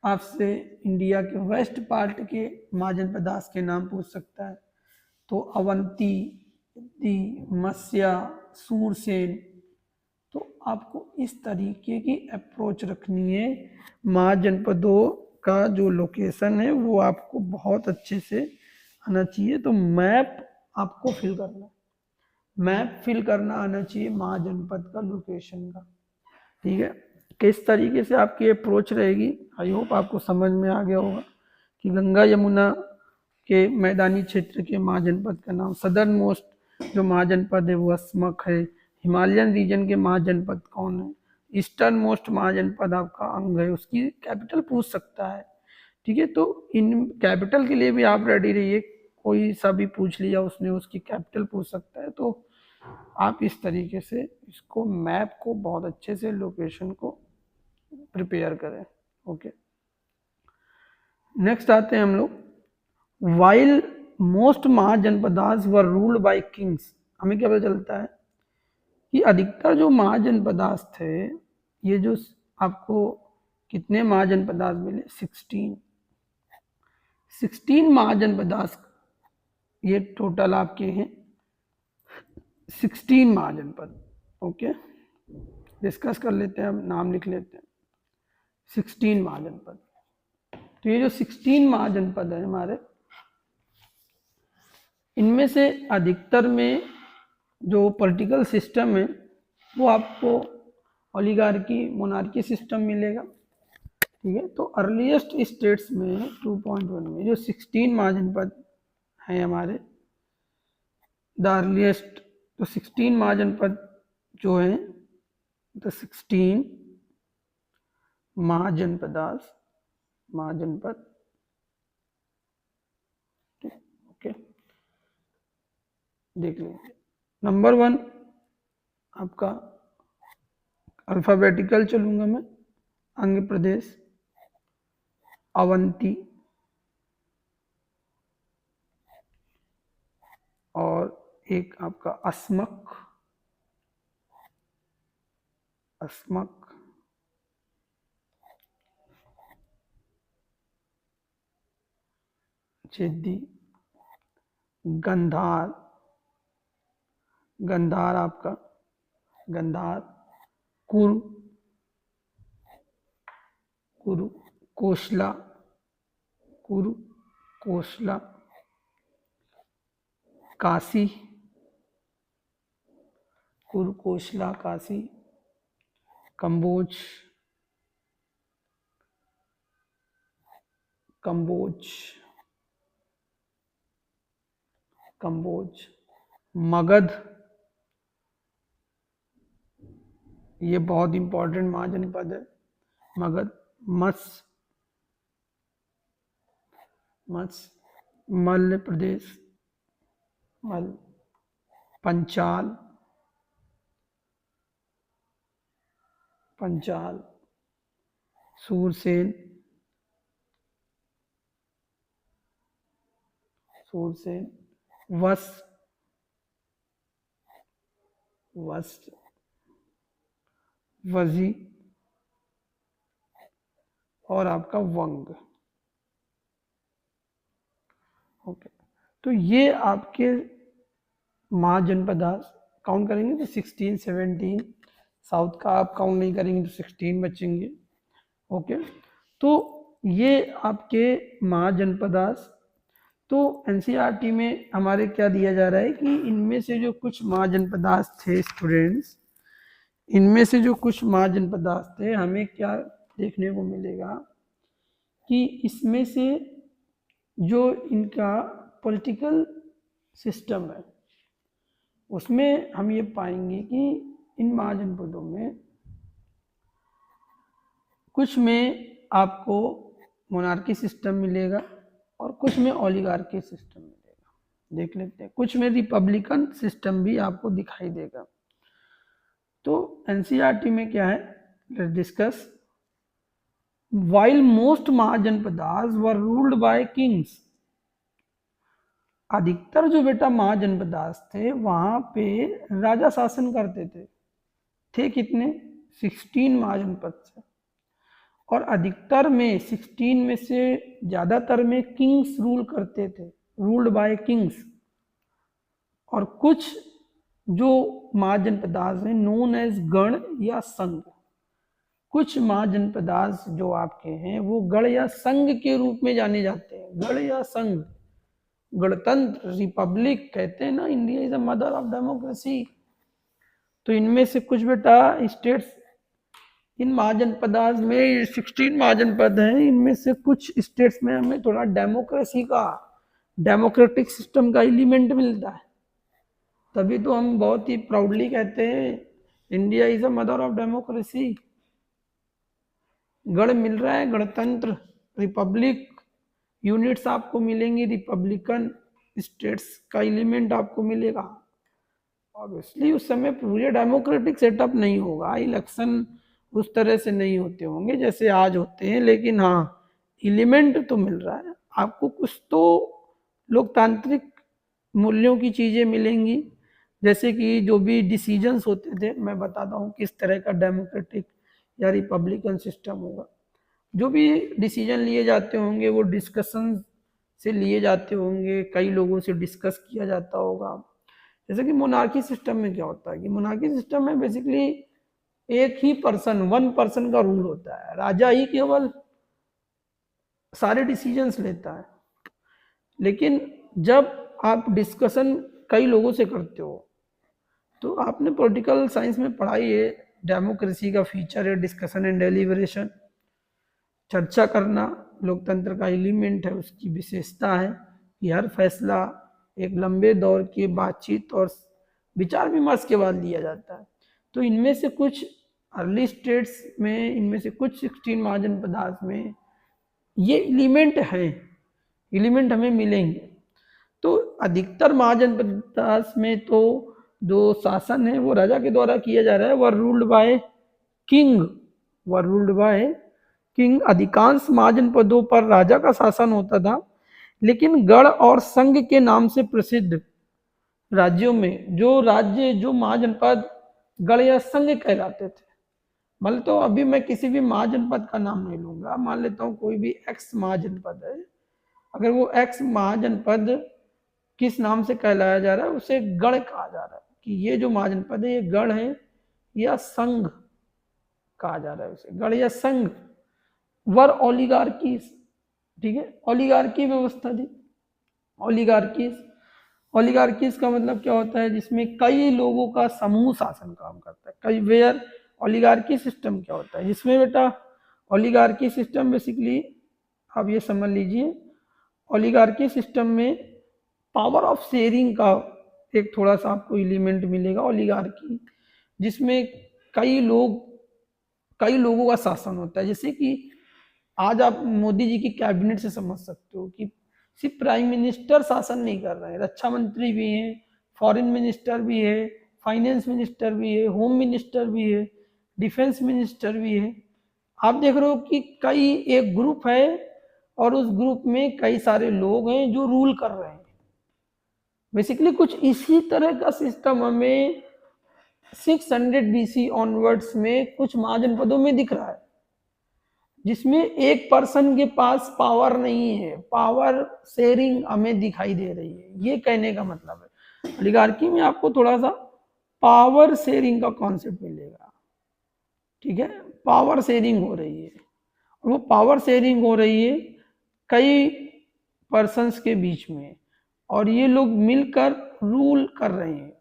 आपसे इंडिया के वेस्ट पार्ट के महाजनपदास के नाम पूछ सकता है, तो अवंती, मत्स्या, सूरसेन। तो आपको इस तरीके की अप्रोच रखनी है, महाजनपदों का जो लोकेशन है वो आपको बहुत अच्छे से आना चाहिए। तो मैप आपको फिल करना, मैप फिल करना आना चाहिए महाजनपद का लोकेशन का। ठीक है, किस तरीके से आपकी अप्रोच रहेगी, आई होप आपको समझ में आ गया होगा कि गंगा यमुना के मैदानी क्षेत्र के महाजनपद का नाम, सदर्न मोस्ट जो महाजनपद है वो असमक है, हिमालयन रीजन के महाजनपद कौन है, ईस्टर्न मोस्ट महाजनपद आपका अंग है, उसकी कैपिटल पूछ सकता है। ठीक है, तो इन कैपिटल के लिए भी आप रेडी रहिए, कोई सा भी पूछ लिया उसने, उसकी कैपिटल पूछ सकता है। तो आप इस तरीके से इसको, मैप को बहुत अच्छे से, लोकेशन को प्रिपेयर करें। ओके, नेक्स्ट आते हैं हम लोग, while most mahajanapadas were ruled by Kings. हमें क्या पता चलता है कि अधिकतर जो महाजनपदास थे, ये जो आपको कितने महाजनपदास मिले, 16 महाजनपदास, ये टोटल आपके हैं 16 महाजनपद। ओके, डिस्कस कर लेते हैं, हम नाम लिख लेते हैं, 16 महाजनपद। तो ये जो 16 महाजनपद है हमारे, इनमें से अधिकतर में जो पॉलिटिकल सिस्टम है वो आपको ओलिगार्की, मोनार्की सिस्टम मिलेगा। ठीक है। तो अर्लीस्ट स्टेट्स में 2.1 में जो 16 महाजनपद हैं हमारे, द अर्लीस्ट, तो 16 महाजनपद जो हैं, द 16 महाजनपदास, महाजनपद, ओके, देख लीजिए। नंबर 1 आपका अल्फाबेटिकल चलूंगा मैं, आंध्र प्रदेश, अवंती, और एक आपका अस्मक, अस्मक, चेदी, गंधार, गंधार आपका, गंधार, कुरु, कुरु, कोसला, कुरु, कोसला, काशी, कुरु, कोसला, काशी, कंबोज, कंबोज, कंबोज, मगध, ये बहुत इंपॉर्टेंट महाजनपद है, मगध, मत्स्य, मत्स्य, मध्य प्रदेश, मल, पंचाल, पंचाल, सूरसेन, सूरसेन, वस्त, वस्त, वजी, और आपका वंग। ओके, तो ये आपके महाजनपदास काउंट करेंगे तो 16, 17, साउथ का आप काउंट नहीं करेंगे तो 16 बचेंगे। ओके, तो ये आपके महाजनपदास। तो एनसीईआरटी में हमारे क्या दिया जा रहा है कि इनमें से जो कुछ महाजनपदास थे स्टूडेंट्स, इनमें से जो कुछ महाजनपदास थे, हमें क्या देखने को मिलेगा कि इसमें से जो इनका पॉलिटिकल सिस्टम है उसमें हम ये पाएंगे कि इन महाजनपदों में कुछ में आपको मोनार्की सिस्टम मिलेगा और कुछ में ओलिगार्की सिस्टम मिलेगा। देख लेते हैं, कुछ में रिपब्लिकन सिस्टम भी आपको दिखाई देगा। तो एनसीईआरटी में क्या है, let's discuss. While most mahajanapadas were ruled by Kings, अधिकतर जो बेटा महाजनपदास थे वहां पे राजा शासन करते थे कितने, 16 महाजनपद से, और अधिकतर में 16 में से ज्यादातर में किंग्स रूल करते थे, रूल्ड बाय किंग्स। और कुछ जो महाजनपदास हैं नोन एज गण या संघ, कुछ महाजनपदास जो आपके हैं वो गण या संघ के रूप में जाने जाते हैं, गण या संघ, गणतंत्र, रिपब्लिक कहते हैं ना, India is the mother of democracy. तो इनमें से कुछ बेटा स्टेट्स, इन महाजनपदास में 16 महाजनपद हैं, इनमें से कुछ स्टेट्स में हमें थोड़ा डेमोक्रेसी का, डेमोक्रेटिक सिस्टम का एलिमेंट मिलता है। तभी तो हम बहुत ही प्राउडली कहते हैं India is the mother of democracy. गण मिल रहा है, गणतंत्र, रिपब्लिक, यूनिट्स आपको मिलेंगी, रिपब्लिकन स्टेट्स का एलिमेंट आपको मिलेगा। ऑब्वियसली उस समय पूरे डेमोक्रेटिक सेटअप नहीं होगा, इलेक्शन उस तरह से नहीं होते होंगे जैसे आज होते हैं, लेकिन हाँ एलिमेंट तो मिल रहा है आपको, कुछ तो लोकतांत्रिक मूल्यों की चीजें मिलेंगी। जैसे कि जो भी डिसीजंस होते थे, मैं बताता हूँ किस तरह का डेमोक्रेटिक या रिपब्लिकन सिस्टम होगा। जो भी डिसीजन लिए जाते होंगे वो डिस्कशन से लिए जाते होंगे, कई लोगों से डिस्कस किया जाता होगा। जैसे कि मोनार्की सिस्टम में क्या होता है कि मोनार्की सिस्टम में बेसिकली एक ही पर्सन, 1 पर्सन का रूल होता है, राजा ही केवल सारे डिसीजंस लेता है। लेकिन जब आप डिस्कशन कई लोगों से करते हो, तो आपने पॉलिटिकल साइंस में पढ़ाई है, डेमोक्रेसी का फीचर है डिस्कशन एंड डेलिब्रेशन। चर्चा करना लोकतंत्र का एलिमेंट है, उसकी विशेषता है कि हर फैसला एक लंबे दौर की बातचीत और विचार विमर्श के बाद लिया जाता है। तो इनमें से कुछ अर्ली स्टेट्स में, इनमें से कुछ 16 महाजन पदार्थ में ये एलिमेंट हमें मिलेंगे। तो अधिकतर महाजन पदार्थ में तो जो शासन है वो राजा के द्वारा किया जा रहा है, वर रूल्ड बाय किंग। अधिकांश महाजन पदों पर राजा का शासन होता था, लेकिन गढ़ और संघ के नाम से प्रसिद्ध राज्यों में जो महाजनपद गढ़ या संघ कहलाते थे, मतलब तो अभी मैं किसी भी महाजनपद का नाम नहीं लूंगा, मान लेता हूँ कोई भी एक्स महाजनपद है, अगर वो एक्स महाजनपद किस नाम से कहलाया जा रहा है, उसे गढ़ कहा जा रहा है कि ये जो महाजनपद है ये गढ़ है या संघ कहा जा रहा है, उसे गढ़ या संघ। वर ओलिगार्कीज, ठीक है, ओलिगार्की व्यवस्था थी। ओलिगार्कीज का मतलब क्या होता है, जिसमें कई लोगों का समूह शासन काम करता है। कई वेयर ओलिगार्की सिस्टम क्या होता है, जिसमें बेटा ओलिगार्की सिस्टम बेसिकली आप ये समझ लीजिए, ओलिगार्की सिस्टम में पावर ऑफ शेयरिंग का एक थोड़ा सा आपको एलिमेंट मिलेगा। ओलिगार्की जिसमें कई लोगों का शासन होता है। जैसे कि आज आप मोदी जी की कैबिनेट से समझ सकते हो कि सिर्फ प्राइम मिनिस्टर शासन नहीं कर रहे हैं, रक्षा मंत्री भी हैं, फॉरेन मिनिस्टर भी है, फाइनेंस मिनिस्टर भी है, होम मिनिस्टर भी है, डिफेंस मिनिस्टर भी है। आप देख रहे हो कि कई एक ग्रुप है और उस ग्रुप में कई सारे लोग हैं जो रूल कर रहे हैं। बेसिकली कुछ इसी तरह का सिस्टम हमें 600 BC ऑनवर्ड्स में कुछ महाजनपदों में दिख रहा है, जिसमें एक पर्सन के पास पावर नहीं है, पावर शेयरिंग हमें दिखाई दे रही है। ये कहने का मतलब है ओलिगार्की में आपको थोड़ा सा पावर शेयरिंग का कॉन्सेप्ट मिलेगा, ठीक है, पावर शेयरिंग हो रही है। और वो पावर शेयरिंग हो रही है कई पर्सन्स के बीच में, और ये लोग मिलकर रूल कर रहे हैं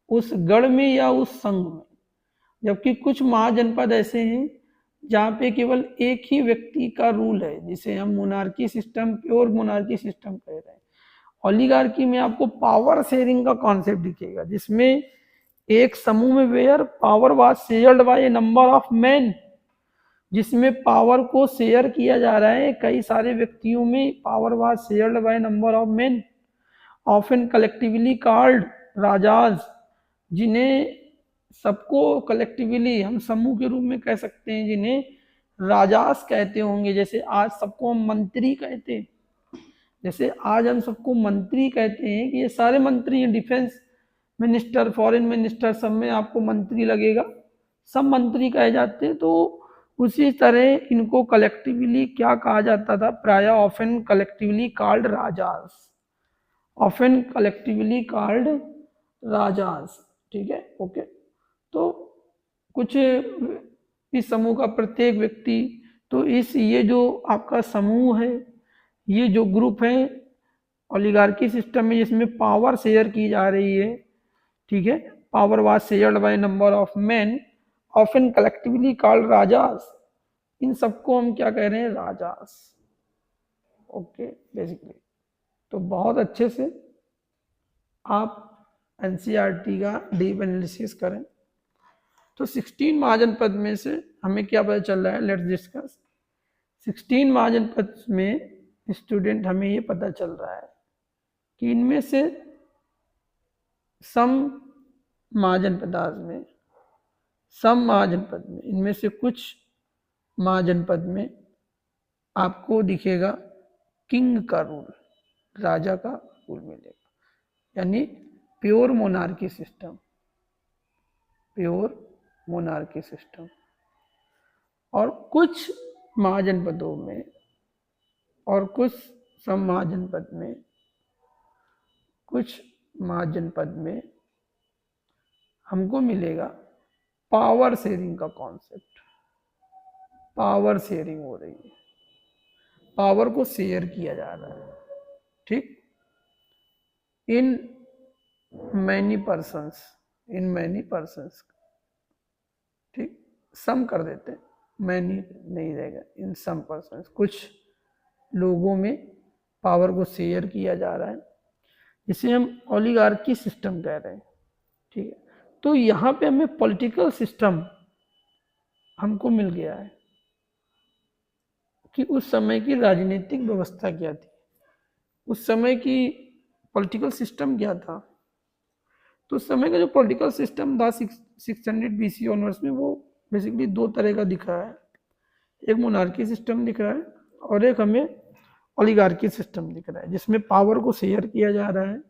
उस गढ़ में या उस संघ में। जबकि कुछ महाजनपद ऐसे हैं जहाँ पे केवल एक ही व्यक्ति का रूल है, जिसे हम monarchy system, pure monarchy system कह रहे हैं। ओलिगार्की में आपको पावर शेयरिंग का कॉन्सेप्ट दिखेगा, जिसमें एक समूह में where power was shared by a number of man, जिसमें पावर को शेयर किया जा रहा है कई सारे व्यक्तियों में। Power was shared by number of man often collectively called rajas, जिन्हें सबको कलेक्टिवली हम समूह के रूप में कह सकते हैं, जिन्हें राजास कहते होंगे। जैसे आज सबको हम मंत्री कहते हैं, जैसे आज हम सबको मंत्री कहते हैं कि ये सारे मंत्री हैं, डिफेंस मिनिस्टर, फॉरेन मिनिस्टर, सब में आपको मंत्री लगेगा, सब मंत्री कहे जाते हैं। तो उसी तरह इनको कलेक्टिवली क्या कहा जाता था, प्राय often collectively called rajas, often collectively called rajas, ठीक है, ओके। तो कुछ इस समूह का प्रत्येक व्यक्ति, तो ये जो आपका समूह है, ये जो ग्रुप है ओलिगार्की सिस्टम में, जिसमें पावर शेयर की जा रही है, ठीक है, power was shared by number of man often collectively called rajas, इन सबको हम क्या कह रहे हैं, राजास, ओके बेसिकली। तो बहुत अच्छे से आप एनसीईआरटी का डीप एनालिसिस करें। तो 16 महाजनपद में से हमें क्या पता चल रहा है, लेट्स डिस्कस। 16 महाजनपद में स्टूडेंट हमें ये पता चल रहा है कि इनमें से सम महाजनपद में इनमें से कुछ महाजनपद में आपको दिखेगा किंग का रूल, राजा का रूल मिलेगा, यानी pure monarchy system, pure monarchy system. और कुछ महाजनपदों में और कुछ सम महाजनपद में हमको मिलेगा पावर शेयरिंग का कॉन्सेप्ट। पावर शेयरिंग हो रही है, पावर को शेयर किया जा रहा है, ठीक, इन मैनी पर्सन्स, ठीक, सम कर देते हैं, मैनी नहीं रहेगा, इन सम पर्सन, कुछ लोगों में पावर को शेयर किया जा रहा है, इसे हम ओलिगार्की सिस्टम कह रहे हैं। ठीक है, तो यहाँ पे हमें पॉलिटिकल सिस्टम हमको मिल गया है कि उस समय की राजनीतिक व्यवस्था क्या थी, उस समय की पॉलिटिकल सिस्टम क्या था। तो उस समय का जो पॉलिटिकल सिस्टम था 600 BC ऑनवर्ड्स में, वो बेसिकली दो तरह का दिख रहा है, एक मोनार्की सिस्टम दिख रहा है और एक हमें ओलिगार्की सिस्टम दिख रहा है, जिसमें पावर को शेयर किया जा रहा है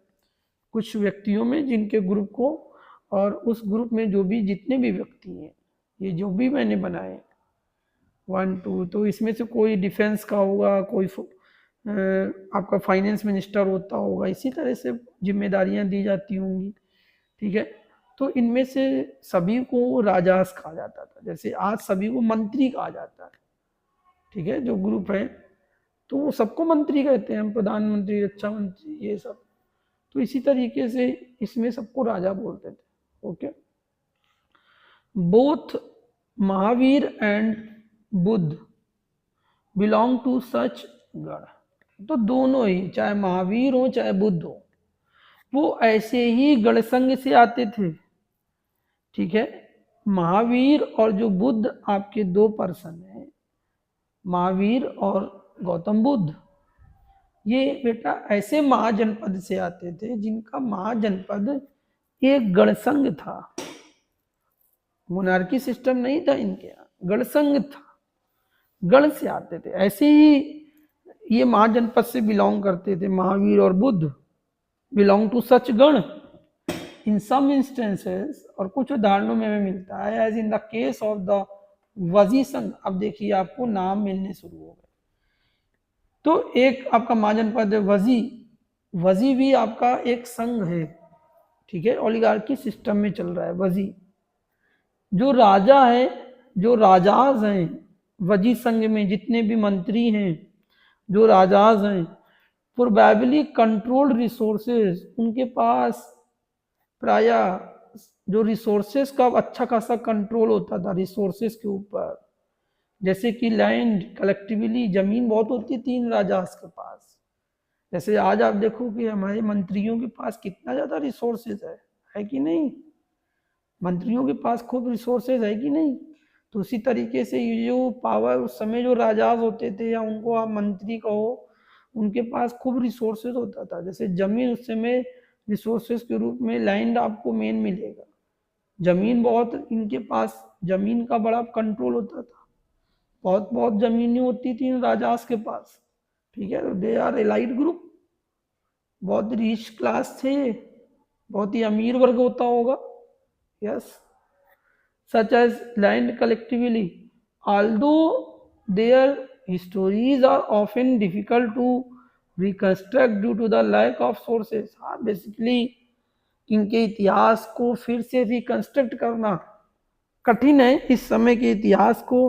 कुछ व्यक्तियों में, जिनके ग्रुप को, और उस ग्रुप में जो भी जितने भी व्यक्ति हैं, ये जो भी मैंने बनाए 1 2, तो इसमें से कोई डिफेंस का होगा, कोई आपका फाइनेंस मिनिस्टर होता होगा, इसी तरह से जिम्मेदारियां दी जाती होंगी। ठीक है, तो इनमें से सभी को राजास कहा जाता था, जैसे आज सभी को मंत्री कहा जाता है। ठीक है, जो ग्रुप है तो वो सबको मंत्री कहते हैं हम, प्रधानमंत्री, रक्षा मंत्री, ये सब। तो इसी तरीके से इसमें सबको राजा बोलते थे। Okay, both Mahavira and Buddha belong to such gana. तो दोनों ही, चाहे महावीर हो चाहे बुद्ध हो, वो ऐसे ही गण संघ से आते थे। ठीक है, महावीर और जो बुद्ध आपके दो पर्सन हैं, महावीर और गौतम बुद्ध, ये बेटा ऐसे महाजनपद से आते थे जिनका महाजनपद एक गणसंघ था। मोनार्की सिस्टम नहीं था इनके यहाँ, गणसंघ था, गण से आते थे। ऐसे ही ये महाजनपद से बिलोंग करते थे, महावीर और बुद्ध बिलोंग टू सच गण इन सम इंस्टेंसेस, और कुछ उदाहरणों में हमें मिलता है, as in the case of the Vajji sangha. अब देखिए आपको नाम मिलने शुरू हो गए। तो एक आपका महाजनपद है वजी, वजी भी आपका एक संघ है। ठीक है, ओलिगार्की सिस्टम में चल रहा है वजी। जो राजा है, जो राजाज हैं वजी संघ में, जितने भी मंत्री हैं, जो राजाज हैं, प्रोबेबली कंट्रोल्ड रिसोर्सेज, उनके पास प्राय जो रिसोर्सेज का अच्छा खासा कंट्रोल होता था रिसोर्सेज के ऊपर, जैसे कि लैंड, कलेक्टिवली जमीन बहुत होती थी इन राजास के पास। जैसे आज आप देखो कि हमारे मंत्रियों के पास कितना ज्यादा रिसोर्सेज है कि नहीं, मंत्रियों के पास खूब रिसोर्सेज है कि नहीं। तो उसी तरीके से ये जो पावर उस समय जो राजाज होते थे, या उनको आप मंत्री कहो, उनके पास खूब रिसोर्सेज होता था। जैसे जमीन उस समय रिसोर्सेज के रूप में लैंड आपको मेन मिलेगा, जमीन बहुत इनके पास, जमीन का बड़ा कंट्रोल होता था, बहुत बहुत जमीनें होती थी इन राजास के पास। ठीक है, दे आर एलाइट ग्रुप, बहुत रिच क्लास थे, बहुत ही अमीर वर्ग होता होगा। Yes, such as land collectively, although their histories are often difficult to reconstruct due to the lack of sources। हाँ, बेसिकली इनके इतिहास को फिर से रिकंस्ट्रक्ट करना कठिन है, इस समय के इतिहास को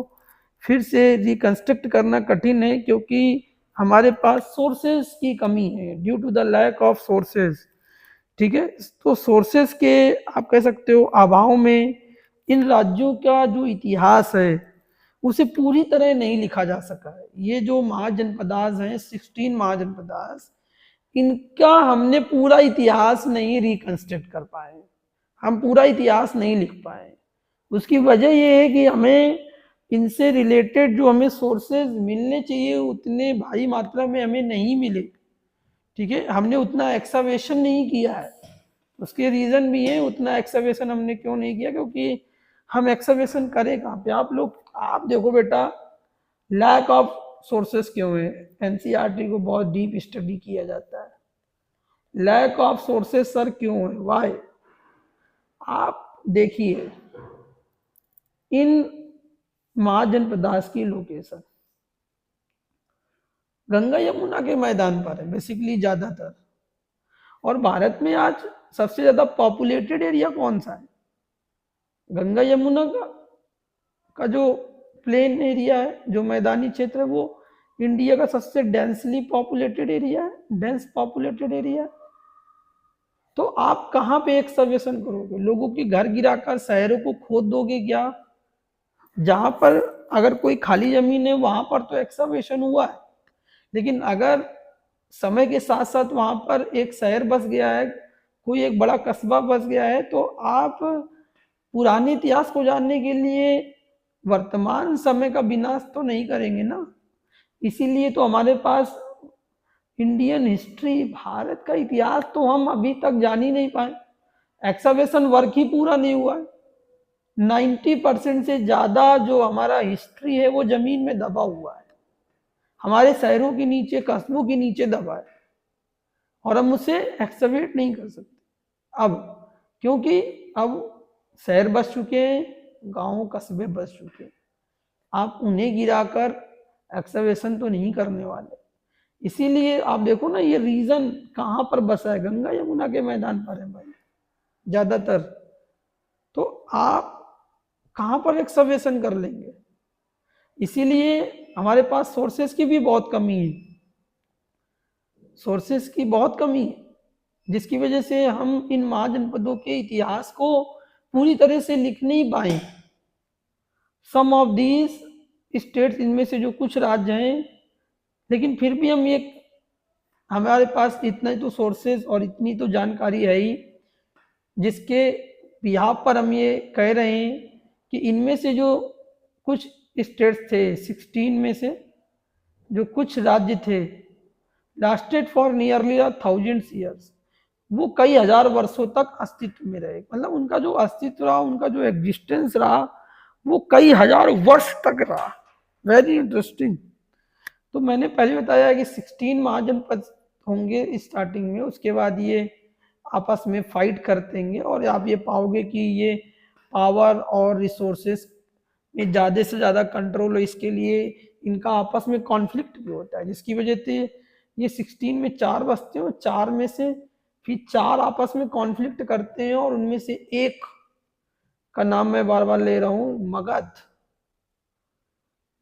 फिर से रिकंस्ट्रक्ट करना कठिन है, क्योंकि हमारे पास सोर्सेज की कमी है, due to the lack of sources. ठीक है, तो सोर्सेज के आप कह सकते हो अभाव में इन राज्यों का जो इतिहास है उसे पूरी तरह नहीं लिखा जा सका है। ये जो महाजनपदास हैं 16 महाजनपदास, इनका हमने पूरा इतिहास नहीं रिकंस्ट्रक्ट कर पाए, हम पूरा इतिहास नहीं लिख पाए। उसकी वजह ये है कि हमें इनसे रिलेटेड जो हमें सोर्सेज मिलने चाहिए उतने भारी मात्रा में हमें नहीं मिले। ठीक है, हमने उतना एक्सकवेशन नहीं किया है, उसके रीजन भी है, उतना एक्सकवेशन हमने क्यों नहीं किया, क्योंकि हम एक्सकवेशन करें कहाँ पे। आप लोग आप देखो बेटा, लैक ऑफ सोर्सेस क्यों है, एनसीईआरटी को बहुत डीप स्टडी किया जाता है, लैक ऑफ सोर्सेस सर क्यों है, वाई। आप देखिए इन महाजनपदास की लोकेशन गंगा यमुना के मैदान पर है बेसिकली ज्यादातर, और भारत में आज सबसे ज्यादा पॉपुलेटेड एरिया कौन सा है, गंगा यमुना का जो प्लेन एरिया है, जो मैदानी क्षेत्र है, वो इंडिया का सबसे डेंसली पॉपुलेटेड एरिया है, डेंस पॉपुलेटेड एरिया। तो आप कहाँ पे एक्सकवेशन करोगे, लोगों के घर गिराकर शहरों को खोद दोगे क्या, जहां पर अगर कोई खाली जमीन है वहां पर तो एक्सकवेशन हुआ है, लेकिन अगर समय के साथ साथ वहां पर एक शहर बस गया है, कोई एक बड़ा कस्बा बस गया है, तो आप पुराने इतिहास को जानने के लिए वर्तमान समय का विनाश तो नहीं करेंगे ना। इसीलिए तो हमारे पास इंडियन हिस्ट्री, भारत का इतिहास तो हम अभी तक जान ही नहीं पाए। एक्सकवेशन वर्क ही पूरा नहीं हुआ है। 90% से ज्यादा जो हमारा हिस्ट्री है वो जमीन में दबा हुआ है, हमारे शहरों के नीचे, कस्बों के नीचे दबा है, और हम उसे एक्सकवेट नहीं कर सकते अब, क्योंकि अब शहर बस चुके हैं, गांव कस्बे बस चुके हैं। आप उन्हें गिराकर एक्सकवेशन तो नहीं करने वाले। इसीलिए आप देखो ना, ये रीजन कहाँ पर बसा है, गंगा यमुना के मैदान पर है भाई ज्यादातर। तो आप कहाँ पर एक्सकवेशन कर लेंगे? इसीलिए हमारे पास सोर्सेस की भी बहुत कमी है, सोर्सेस की बहुत कमी है, जिसकी वजह से हम इन महाजनपदों के इतिहास को पूरी तरह से लिख नहीं पाए। सम ऑफ दीज स्टेट्स, इनमें से जो कुछ राज्य हैं, लेकिन फिर भी हम एक, हमारे पास इतना तो सोर्सेज और इतनी तो जानकारी है ही, जिसके बिहाफ पर हम ये कह रहे हैं कि इनमें से जो कुछ स्टेट्स थे, 16 में से जो कुछ राज्य थे, लास्टेड फॉर नियरली 1000 ईयर्स, वो कई हजार वर्षों तक अस्तित्व में रहे। मतलब उनका जो अस्तित्व रहा, उनका जो एग्जिस्टेंस रहा, वो कई हजार वर्ष तक रहा। Very interesting. तो मैंने पहले बताया कि 16 महाजनपद होंगे स्टार्टिंग में, उसके बाद ये आपस में फाइट करते हैं, और आप ये पाओगे कि ये पावर और रिसोर्सेस में ज़्यादा से ज़्यादा कंट्रोल है, इसके लिए इनका आपस में कॉन्फ्लिक्ट भी होता है, जिसकी वजह से ये 16 में 4 बसते हैं, और 4 में से फिर 4 आपस में कॉन्फ्लिक्ट करते हैं, और उनमें से एक का नाम मैं बार बार ले रहा हूं, मगध,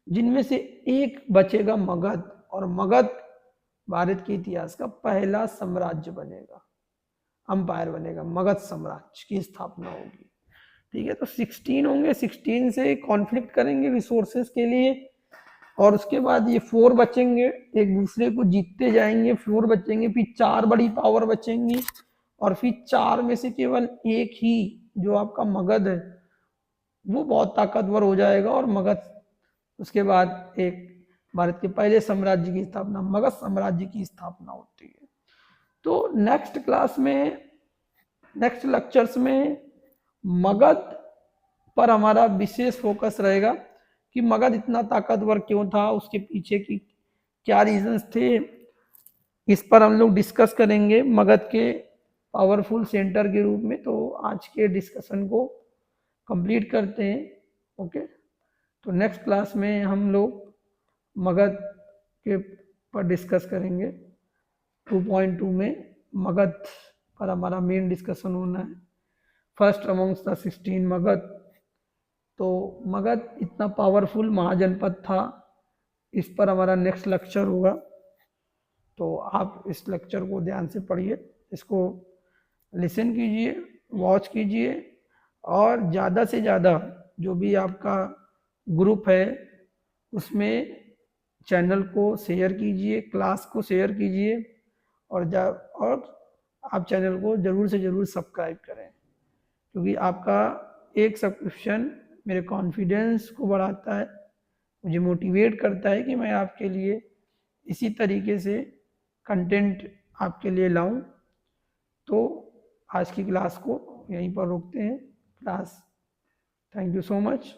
जिनमें से एक बचेगा मगध, और मगध भारत के इतिहास का पहला साम्राज्य बनेगा, अंपायर बनेगा, मगध साम्राज्य की स्थापना होगी। ठीक है, तो 16 होंगे, 16 से कॉन्फ्लिक्ट करेंगे रिसोर्सेस के लिए, और उसके बाद ये 4 बचेंगे, एक दूसरे को जीतते जाएंगे, 4 बचेंगे, फिर 4 बड़ी पावर बचेंगी, और फिर 4 में से केवल एक ही जो आपका मगध है वो बहुत ताकतवर हो जाएगा, और मगध उसके बाद एक भारत के पहले साम्राज्य की स्थापना, मगध साम्राज्य की स्थापना होती है। तो नेक्स्ट क्लास में, नेक्स्ट लेक्चर्स में मगध पर हमारा विशेष फोकस रहेगा कि मगध इतना ताकतवर क्यों था, उसके पीछे की क्या रीजंस थे, इस पर हम लोग डिस्कस करेंगे मगध के पावरफुल सेंटर के रूप में। तो आज के डिस्कशन को कंप्लीट करते हैं। ओके, तो नेक्स्ट क्लास में हम लोग मगध के पर डिस्कस करेंगे। 2.2 में मगध पर हमारा मेन डिस्कशन होना है, फर्स्ट अमंग्स द 16 मगध। तो मगध इतना पावरफुल महाजनपद था, इस पर हमारा नेक्स्ट लेक्चर होगा। तो आप इस लेक्चर को ध्यान से पढ़िए, इसको लिसन कीजिए, वॉच कीजिए, और ज़्यादा से ज़्यादा जो भी आपका ग्रुप है उसमें चैनल को शेयर कीजिए, क्लास को शेयर कीजिए, और आप चैनल को ज़रूर से ज़रूर सब्सक्राइब करें, क्योंकि आपका एक सब्सक्रिप्शन मेरे कॉन्फिडेंस को बढ़ाता है, मुझे मोटिवेट करता है कि मैं आपके लिए इसी तरीके से कंटेंट आपके लिए लाऊं। तो आज की क्लास को यहीं पर रोकते हैं class. Thank you so much.